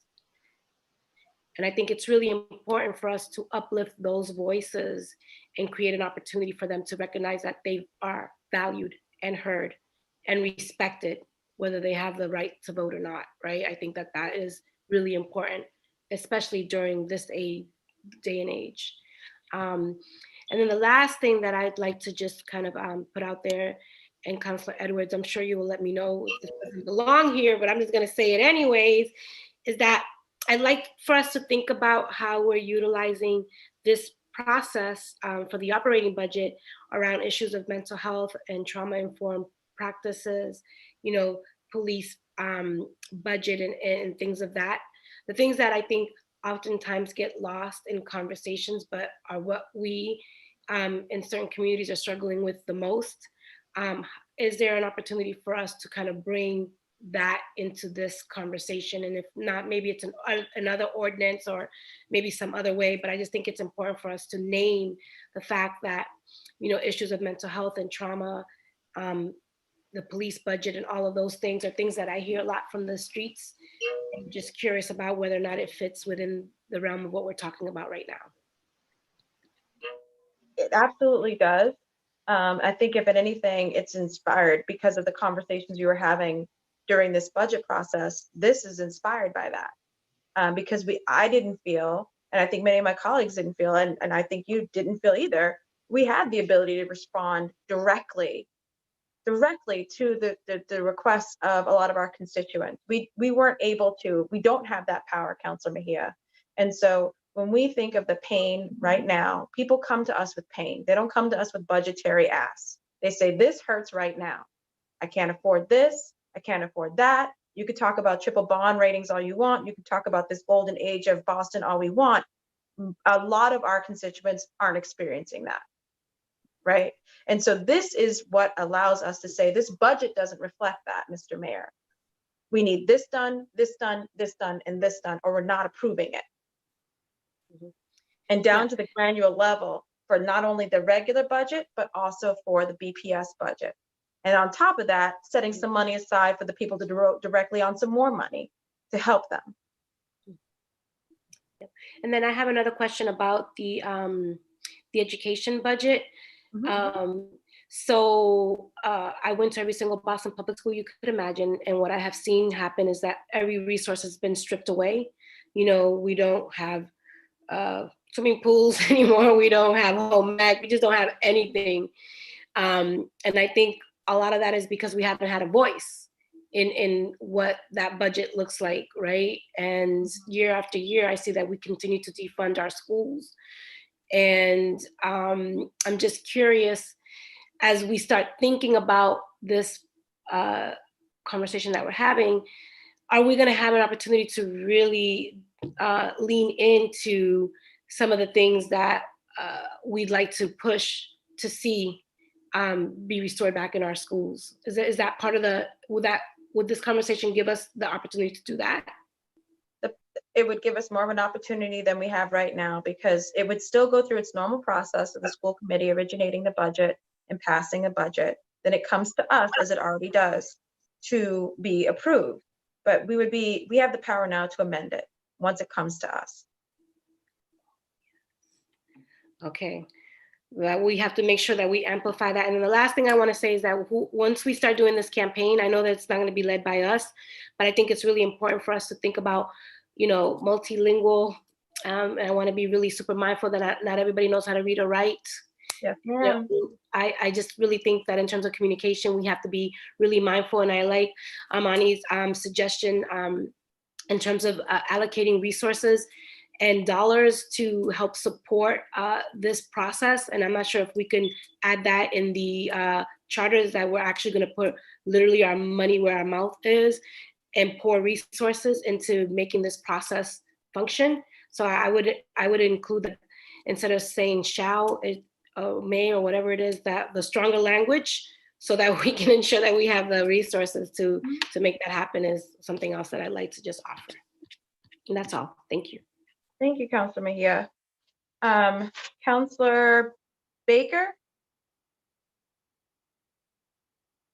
And I think it's really important for us to uplift those voices and create an opportunity for them to recognize that they are valued and heard and respected, whether they have the right to vote or not, right? I think that is really important, especially during this day and age. And then the last thing that I'd like to just kind of put out there, and Councillor Edwards, I'm sure you will let me know if this doesn't belong here, but I'm just gonna say it anyways, is that I'd like for us to think about how we're utilizing this process for the operating budget around issues of mental health and trauma-informed practices, police budget and things of that. The things that I think oftentimes get lost in conversations, but are what we in certain communities are struggling with the most. Is there an opportunity for us to kind of bring that into this conversation? And if not, maybe it's another ordinance or maybe some other way, but I just think it's important for us to name the fact that, you know, issues of mental health and trauma, the police budget and all of those things are things that I hear a lot from the streets. I'm just curious about whether or not it fits within the realm of what we're talking about right now. It absolutely does. I think if anything, it's inspired because of the conversations you were having during this budget process. This is inspired by that, because I didn't feel, and I think many of my colleagues didn't feel, and I think you didn't feel either, we had the ability to respond directly to the requests of a lot of our constituents. We weren't able to, we don't have that power, Councilor Mejia. And so when we think of the pain right now, people come to us with pain. They don't come to us with budgetary asks. They say, this hurts right now. I can't afford this. I can't afford that. You could talk about triple bond ratings all you want. You could talk about this golden age of Boston all we want. A lot of our constituents aren't experiencing that. Right? And so this is what allows us to say this budget doesn't reflect that, Mr. Mayor. We need this done, this done, this done, and this done, or we're not approving it. And down to the granular level for not only the regular budget, but also for the BPS budget. And on top of that, setting some money aside for the people to directly on some more money to help them. And then I have another question about the education budget. So I went to every single Boston public school you could imagine. And what I have seen happen is that every resource has been stripped away. You know, we don't have swimming pools anymore. We don't have home ec. We just don't have anything. And I think a lot of that is because we haven't had a voice in what that budget looks like, right? And year after year, I see that we continue to defund our schools. And I'm just curious, as we start thinking about this conversation that we're having, are we going to have an opportunity to really lean into some of the things that we'd like to push to see be restored back in our schools? Is that part of would this conversation give us the opportunity to do that? It would give us more of an opportunity than we have right now, because it would still go through its normal process of the school committee originating the budget and passing a budget. Then it comes to us, as it already does, to be approved. But we have the power now to amend it once it comes to us. Okay. That we have to make sure that we amplify that. And then the last thing I want to say is that once we start doing this campaign, I know that it's not going to be led by us, but I think it's really important for us to think about, you know, multilingual. And I want to be really super mindful that not everybody knows how to read or write. Yes, Yeah, I just really think that in terms of communication, we have to be really mindful. And I like Amani's suggestion in terms of allocating resources and dollars to help support this process. And I'm not sure if we can add that in the charters, that we're actually going to put literally our money where our mouth is and pour resources into making this process function. So I would include that instead of saying shall, may, or whatever it is, that the stronger language, so that we can ensure that we have the resources to make that happen, is something else that I'd like to just offer. And that's all. Thank you. Thank you, Councilor Mejia. Councilor Baker?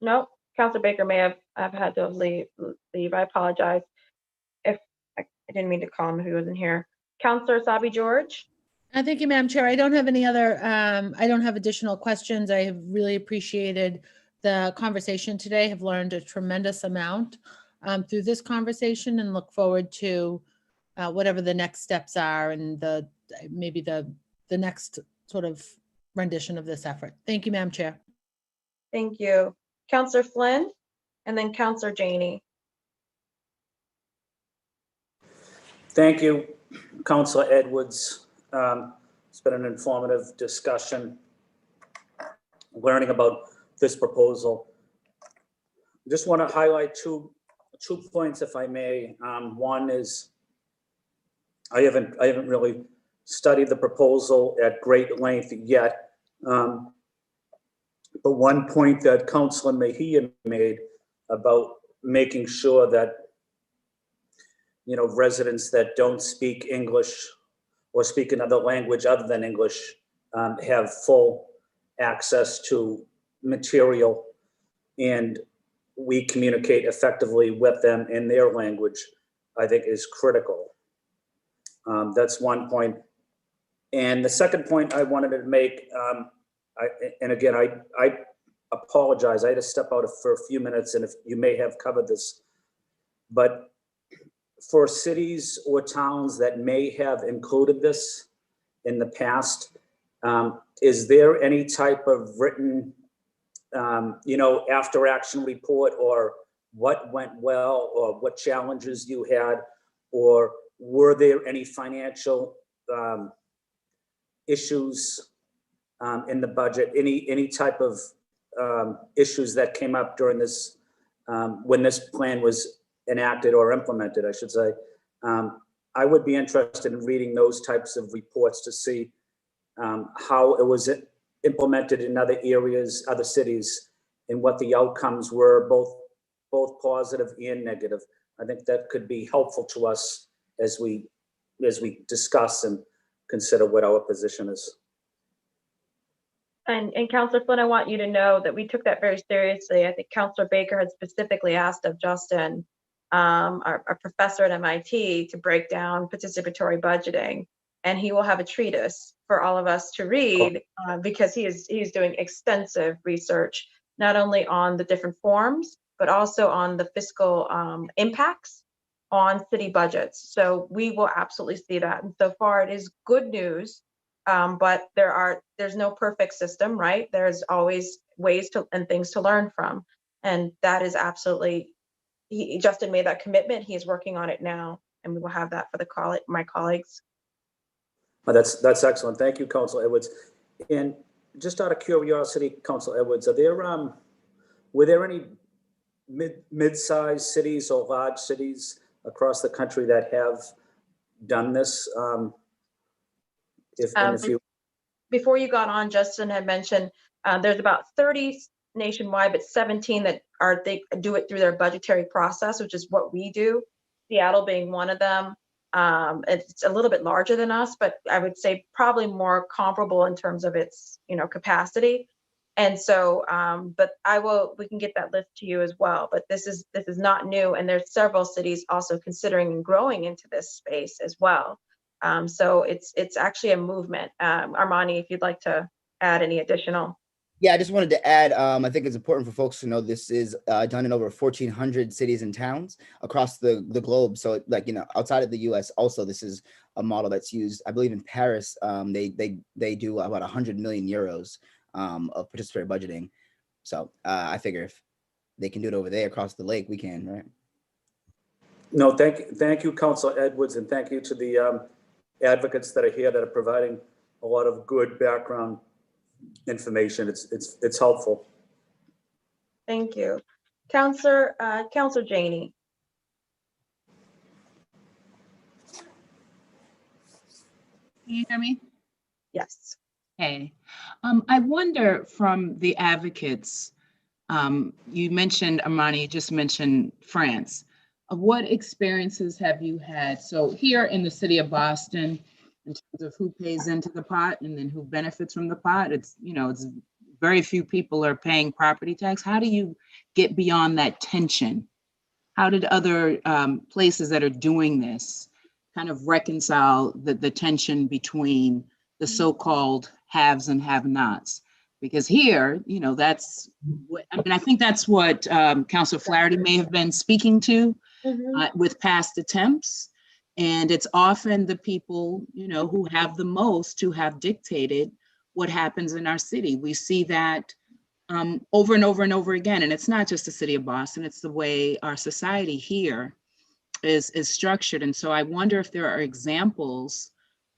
No, Councilor Baker may have had to leave. I apologize if I didn't mean to call him if he wasn't here. Councilor Sabi George? Thank you, Madam Chair. I don't have any other, I don't have additional questions. I have really appreciated the conversation today, have learned a tremendous amount through this conversation, and look forward to whatever the next steps are and maybe the next sort of rendition of this effort. Thank you, Madam Chair. Thank you. Councilor Flynn, and then Councilor Janey. Thank you, Councilor Edwards. It's been an informative discussion, learning about this proposal. I just want to highlight two points, if I may. One is I haven't really studied the proposal at great length yet, But one point that Councilor Mejia made about making sure that, you know, residents that don't speak English or speak another language other than English have full access to material and we communicate effectively with them in their language, I think is critical. That's one point. And the second point I wanted to make, I apologize, I had to step out for a few minutes and if you may have covered this, but for cities or towns that may have included this in the past, is there any type of written, you know, after action report or what went well or what challenges you had, or were there any financial issues in the budget, any type of issues that came up during this, when this plan was enacted or implemented, I should say. I would be interested in reading those types of reports to see how it was implemented in other areas, other cities, and what the outcomes were, both positive and negative. I think that could be helpful to us as we discuss and consider what our position is. And Councillor Flynn, I want you to know that we took that very seriously. I think Councillor Baker had specifically asked of Justin, our professor at MIT, to break down participatory budgeting, and he will have a treatise for all of us to read because he's doing extensive research, not only on the different forms, but also on the fiscal impacts on city budgets. So we will absolutely see that. And so far it is good news, but there's no perfect system, right? There's always ways and things to learn from. And that is absolutely, Justin made that commitment. He is working on it now, and we will have that for my colleagues. That's excellent. Thank you, Councilor Edwards. And just out of curiosity, Councilor Edwards, were there any mid-sized cities or large cities across the country that have done this? Before you got on, Justin had mentioned there's about 30 nationwide, but 17 that they do it through their budgetary process, which is what we do. Seattle being one of them. It's a little bit larger than us, but I would say probably more comparable in terms of its, capacity. And so, but we can get that list to you as well. But this is not new, and there's several cities also considering and growing into this space as well. So it's actually a movement. Armani, if you'd like to add any additional. Yeah, I just wanted to add, I think it's important for folks to know this is done in over 1,400 cities and towns across the globe. So outside of the US also, this is a model that's used, I believe in Paris, they do about 100 million euros of participatory budgeting. So I figure if they can do it over there across the lake, we can, right? No, thank you, Councilor Edwards, and thank you to the advocates that are here that are providing a lot of good background information. It's helpful. Thank you. Councilor Janey. Can you hear me? Yes. Hey, I wonder from the advocates, you mentioned, Armani, you just mentioned France. What experiences have you had? So here in the city of Boston, in terms of who pays into the pot and then who benefits from the pot, it's very few people are paying property tax. How do you get beyond that tension? How did other places that are doing this kind of reconcile the tension between the so-called haves and have-nots? Because here, that's what, I think that's what Councilor Flaherty may have been speaking to with past attempts. And it's often the people, who have the most who have dictated what happens in our city. We see that over and over and over again. And it's not just the city of Boston, it's the way our society here is structured. And so I wonder if there are examples,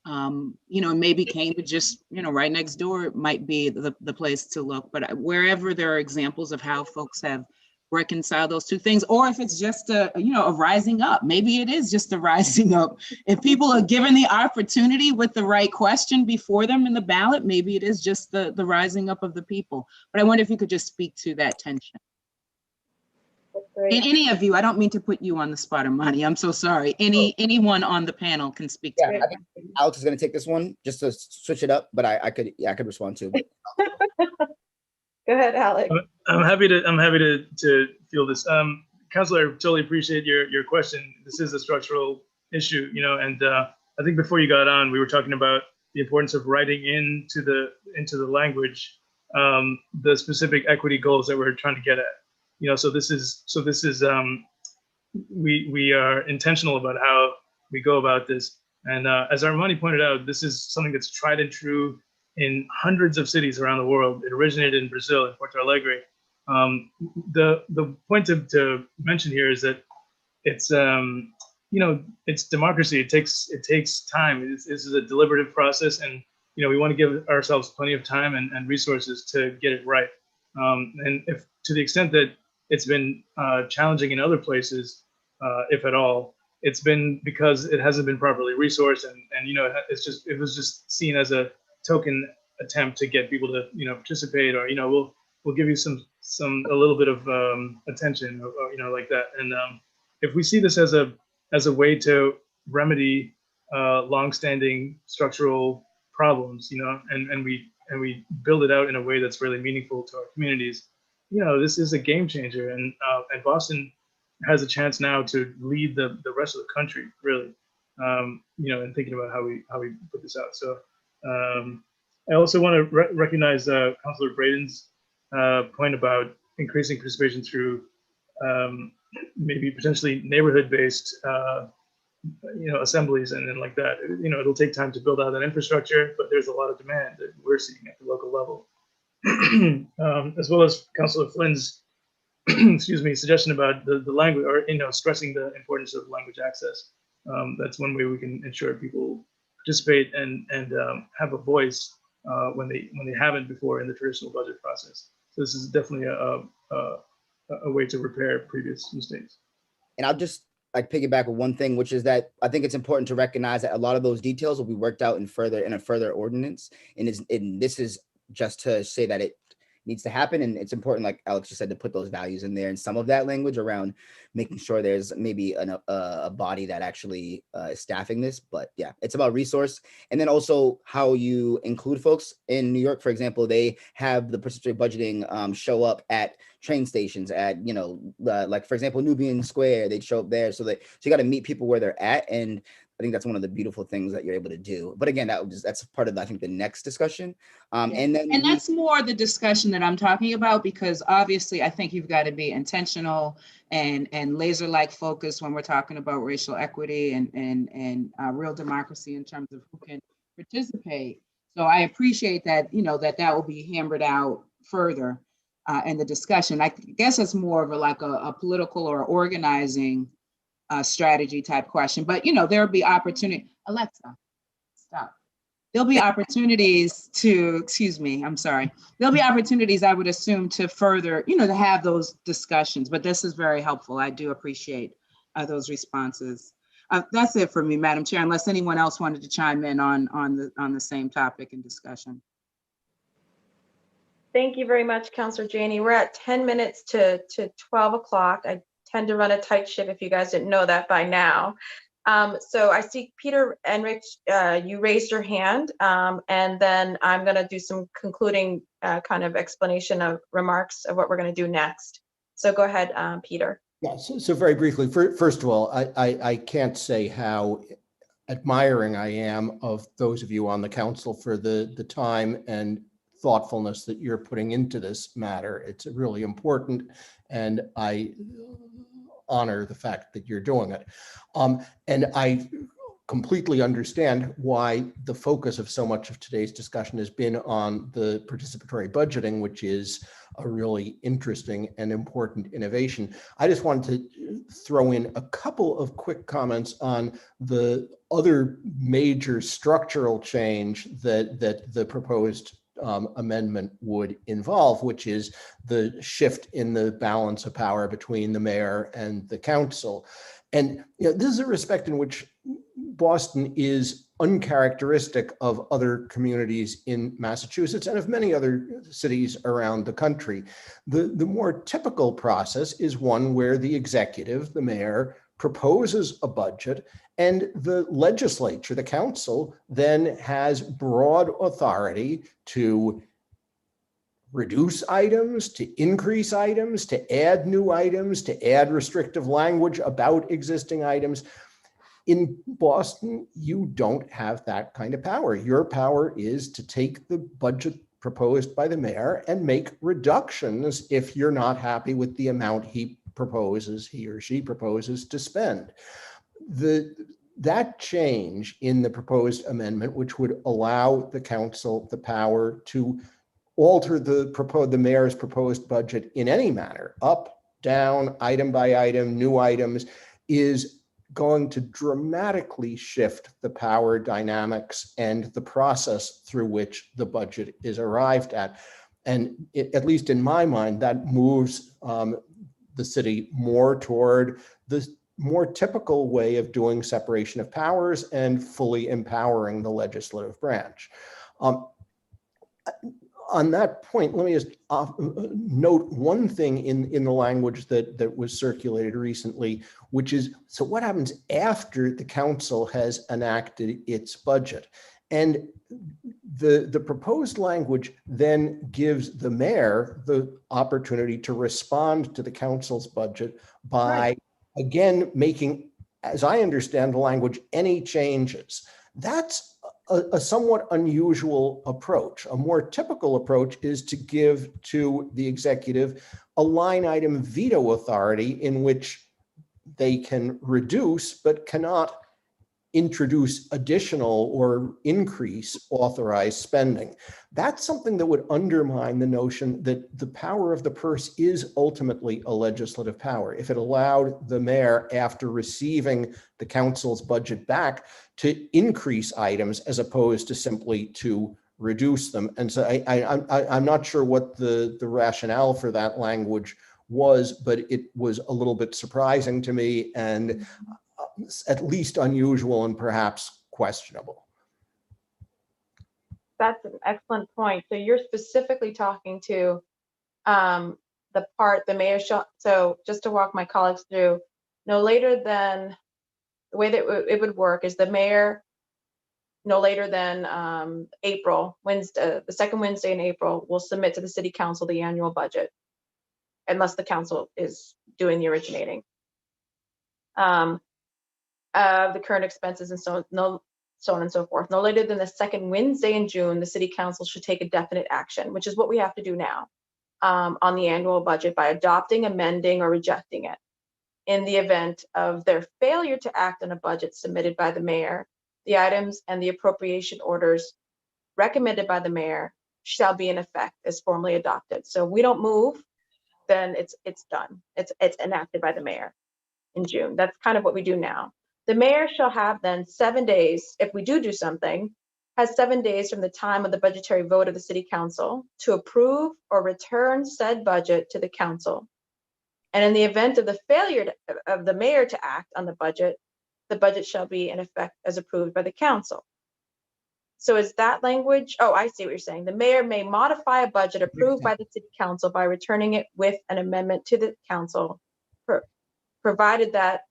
maybe Cambridge just, right next door might be the place to look, but wherever there are examples of how folks have reconcile those two things, or if it's just a rising up. Maybe it is just a rising up. If people are given the opportunity with the right question before them in the ballot, maybe it is just the rising up of the people. But I wonder if you could just speak to that tension. And any of you, I don't mean to put you on the spot, Amani, I'm so sorry. Anyone on the panel can speak to Yeah, it. I think Alex is going to take this one just to switch it up, but I could respond too. Go ahead, Alex. I'm happy to field this. Counselor, I totally appreciate your question. This is a structural issue, and I think before you got on, we were talking about the importance of writing into the language the specific equity goals that we're trying to get at. So this is we are intentional about how we go about this. And as Armani pointed out, this is something that's tried and true in hundreds of cities around the world. It originated in Brazil, in Porto Alegre. The point to mention here is that it's it's democracy. It takes time. This is a deliberative process, and we want to give ourselves plenty of time and resources to get it right. And if to the extent that it's been challenging in other places, if at all, it's been because it hasn't been properly resourced, and it was just seen as a token attempt to get people to participate, or we'll give you a little bit of attention, or like that. And if we see this as a way to remedy longstanding structural problems, and we build it out in a way that's really meaningful to our communities, this is a game changer, and Boston has a chance now to lead the rest of the country, really, in thinking about how we put this out. So I also want to recognize Councilor Braden's point about increasing participation through maybe potentially neighborhood-based assemblies and like that. It'll take time to build out that infrastructure, but there's a lot of demand that we're seeing at the local level. As well as Councilor Flynn's suggestion about the language, or stressing the importance of language access. That's one way we can ensure people participate and have a voice when they haven't before in the traditional budget process. So this is definitely a way to repair previous mistakes. And I'll just piggyback with one thing, which is that I think it's important to recognize that a lot of those details will be worked out in a further ordinance. And this is just to say that it needs to happen. And it's important, like Alex just said, to put those values in there and some of that language around making sure there's maybe a body that actually is staffing this. But yeah, it's about resource. And then also how you include folks. In New York, for example, they have the participatory budgeting show up at train stations, at, like, for example, Nubian Square, they'd show up there. So you got to meet people where they're at. And I think that's one of the beautiful things that you're able to do. But again, that's part of, I think, the next discussion. And that's more the discussion that I'm talking about, because obviously I think you've got to be intentional and laser-like focused when we're talking about racial equity and real democracy in terms of who can participate. So I appreciate that, that will be hammered out further in the discussion. I guess it's more of a political or organizing strategy type question, but there'll be opportunity. Alexa, stop. There'll be opportunities to, there'll be opportunities, I would assume, to further, to have those discussions, but this is very helpful. I do appreciate those responses. That's it for me, Madam Chair, unless anyone else wanted to chime in on the same topic and discussion. Thank you very much, Councilor Janey. We're at 10 minutes to 12 o'clock. I tend to run a tight ship, if you guys didn't know that by now. So I see Peter and Rich, you raised your hand, and then I'm going to do some concluding kind of explanation of remarks of what we're going to do next. So go ahead, Peter. Yeah, so very briefly, first of all, I can't say how admiring I am of those of you on the council for the time and thoughtfulness that you're putting into this matter. It's really important, and I honor the fact that you're doing it. And I completely understand why the focus of so much of today's discussion has been on the participatory budgeting, which is a really interesting and important innovation. I just wanted to throw in a couple of quick comments on the other major structural change that the proposed amendment would involve, which is the shift in the balance of power between the mayor and the council. And this is a respect in which Boston is uncharacteristic of other communities in Massachusetts and of many other cities around the country. The more typical process is one where the executive, the mayor, proposes a budget, and the legislature, the council, then has broad authority to reduce items, to increase items, to add new items, to add restrictive language about existing items. In Boston, you don't have that kind of power. Your power is to take the budget proposed by the mayor and make reductions if you're not happy with the amount he or she proposes to spend. That change in the proposed amendment, which would allow the council the power to alter the mayor's proposed budget in any manner, up, down, item by item, new items, is going to dramatically shift the power dynamics and the process through which the budget is arrived at. And at least in my mind, that moves the city more toward the more typical way of doing separation of powers and fully empowering the legislative branch. On that point, let me just note one thing in the language that was circulated recently, which is, so what happens after the council has enacted its budget? And the proposed language then gives the mayor the opportunity to respond to the council's budget by, again, making, as I understand the language, any changes. That's a somewhat unusual approach. A more typical approach is to give to the executive a line item veto authority in which they can reduce but cannot introduce additional or increase authorized spending. That's something that would undermine the notion that the power of the purse is ultimately a legislative power. If it allowed the mayor, after receiving the council's budget back, to increase items as opposed to simply to reduce them. And so I'm not sure what the rationale for that language was, but it was a little bit surprising to me and at least unusual and perhaps questionable. That's an excellent point. So you're specifically talking to the part the mayor shall, so just to walk my colleagues through, no later than, the way that it would work is the mayor, no later than April, Wednesday, the second Wednesday in April, will submit to the city council the annual budget, unless the council is doing the originating. The current expenses and so on and so forth. No later than the second Wednesday in June, the city council should take a definite action, which is what we have to do now on the annual budget by adopting, amending, or rejecting it. In the event of their failure to act on a budget submitted by the mayor, the items and the appropriation orders recommended by the mayor shall be in effect as formally adopted. So if we don't move, then it's done. It's enacted by the mayor in June. That's kind of what we do now. The mayor shall have then 7 days, if we do something, has 7 days from the time of the budgetary vote of the city council to approve or return said budget to the council. And in the event of the failure of the mayor to act on the budget shall be in effect as approved by the council. So is that language? Oh, I see what you're saying. The mayor may modify a budget approved by the city council by returning it with an amendment to the council, provided that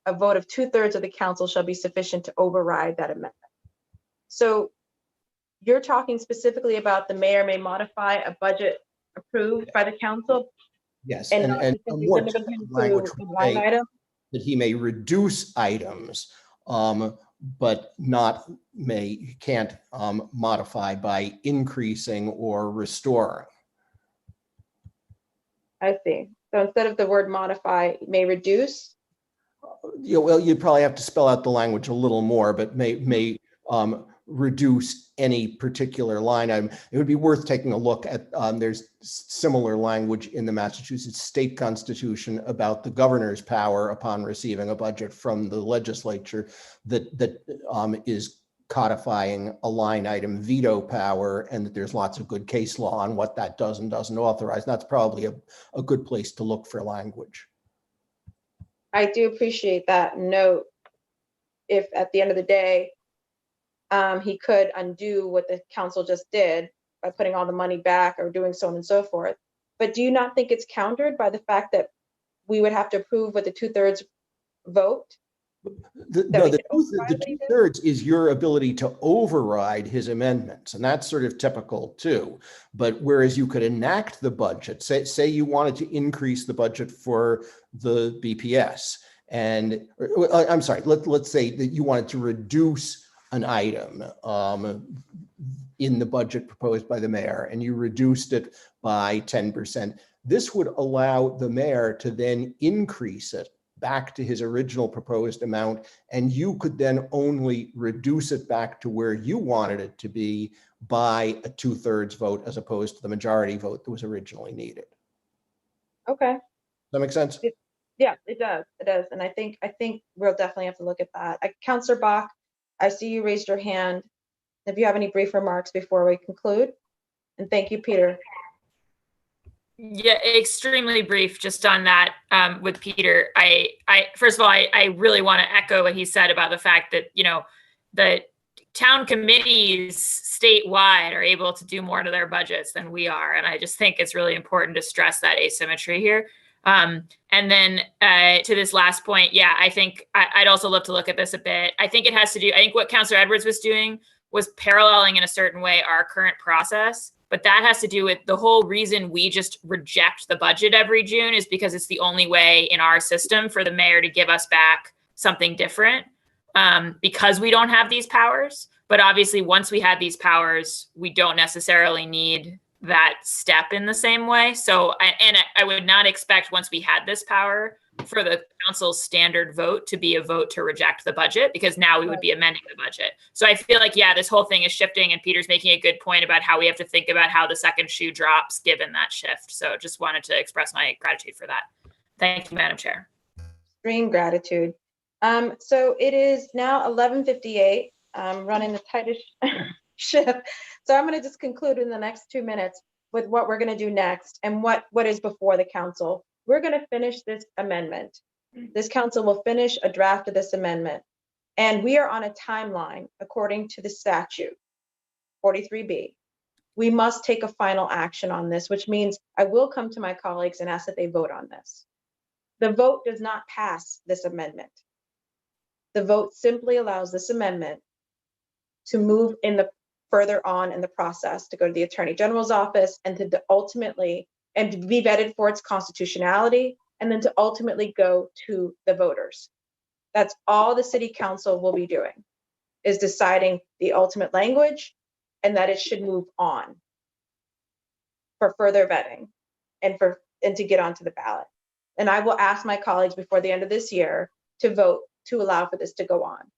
a vote of 2/3 of the council shall be sufficient to override that amendment. So you're talking specifically about the mayor may modify a budget approved by the council? Yes, and and a more limiting typical him to language a would line say item? that he may reduce items, but can't modify by increasing or restoring. I see. So instead of the word modify, may reduce? Well, you'd probably have to spell out the language a little more, but may reduce any particular line item. It would be worth taking a look at, there's similar language in the Massachusetts state constitution about the governor's power upon receiving a budget from the legislature that is codifying a line item veto power, and that there's lots of good case law on what that does and doesn't authorize. That's probably a good place to look for language. I do appreciate that note. If at the end of the day, he could undo what the council just did by putting all the money back or doing so on and so forth. But do you not think it's countered by the fact that we would have to approve with a 2/3 vote? The 2/3 is your ability to override his amendments, and that's sort of typical too. But whereas you could enact the budget, say you wanted to increase the budget for the BPS, and I'm sorry, let's say that you wanted to reduce an item in the budget proposed by the mayor, and you reduced it by 10%. This would allow the mayor to then increase it back to his original proposed amount, and you could then only reduce it back to where you wanted it to be by a 2/3 vote as opposed to the majority vote that was originally needed. Okay. Does that make sense? Yeah, it does. It does. And I think we'll definitely have to look at that. Councillor Bach, I see you raised your hand. If you have any brief remarks before we conclude. And thank you, Peter. Yeah, extremely brief just on that with Peter. I first of all, I really want to echo what he said about the fact that, you know, the town committees statewide are able to do more to their budgets than we are. And I just think it's really important to stress that asymmetry here. And then to this last point, yeah, I think I'd also love to look at this a bit. I think it has to do, I think what Councillor Edwards was doing was paralleling in a certain way our current process. But that has to do with the whole reason we just reject the budget every June is because it's the only way in our system for the mayor to give us back something different because we don't have these powers. But obviously, once we had these powers, we don't necessarily need that step in the same way. So, I would not expect once we had this power for the council's standard vote to be a vote to reject the budget, because now we would be amending the budget. So I feel like, yeah, this whole thing is shifting, and Peter's making a good point about how we have to think about how the second shoe drops given that shift. So just wanted to express my gratitude for that. Thank you, Madam Chair. Extreme gratitude. So it is now 11:58. I'm running the tightest shift. So I'm going to just conclude in the next 2 minutes with what we're going to do next and what is before the council. We're going to finish this amendment. This council will finish a draft of this amendment. And we are on a timeline according to the statute, 43B. We must take a final action on this, which means I will come to my colleagues and ask that they vote on this. The vote does not pass this amendment. The vote simply allows this amendment to move in the further on in the process, to go to the Attorney General's office and to ultimately and to be vetted for its constitutionality, and then to ultimately go to the voters. That's all the city council will be doing, is deciding the ultimate language and that it should move on for further vetting and to get onto the ballot. And I will ask my colleagues before the end of this year to vote to allow for this to go on.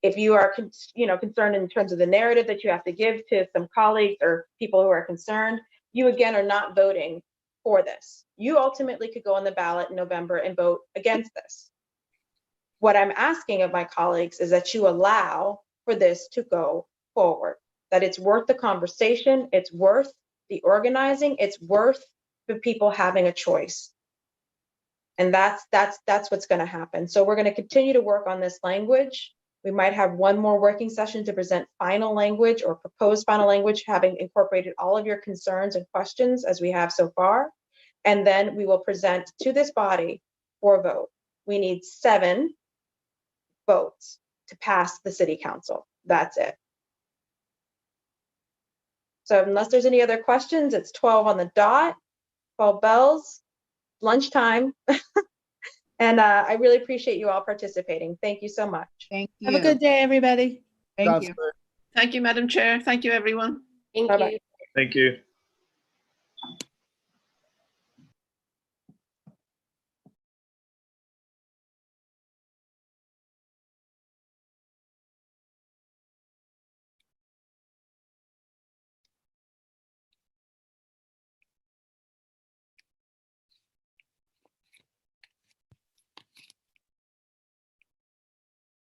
If you are concerned in terms of the narrative that you have to give to some colleagues or people who are concerned, you again are not voting for this. You ultimately could go on the ballot in November and vote against this. What I'm asking of my colleagues is that you allow for this to go forward, that it's worth the conversation, it's worth the organizing, it's worth the people having a choice. And that's what's going to happen. So we're going to continue to work on this language. We might have one more working session to present final language or proposed final language, having incorporated all of your concerns and questions as we have so far. And then we will present to this body for a vote. We need 7 votes to pass the city council. That's it. So unless there's any other questions, it's 12 on the dot, 12 bells, lunchtime. And I really appreciate you all participating. Thank you so much. Thank you. Have a good day, everybody. Thank you. Thank you, Madam Chair. Thank you, everyone. Thank Bye-bye. you. Thank you.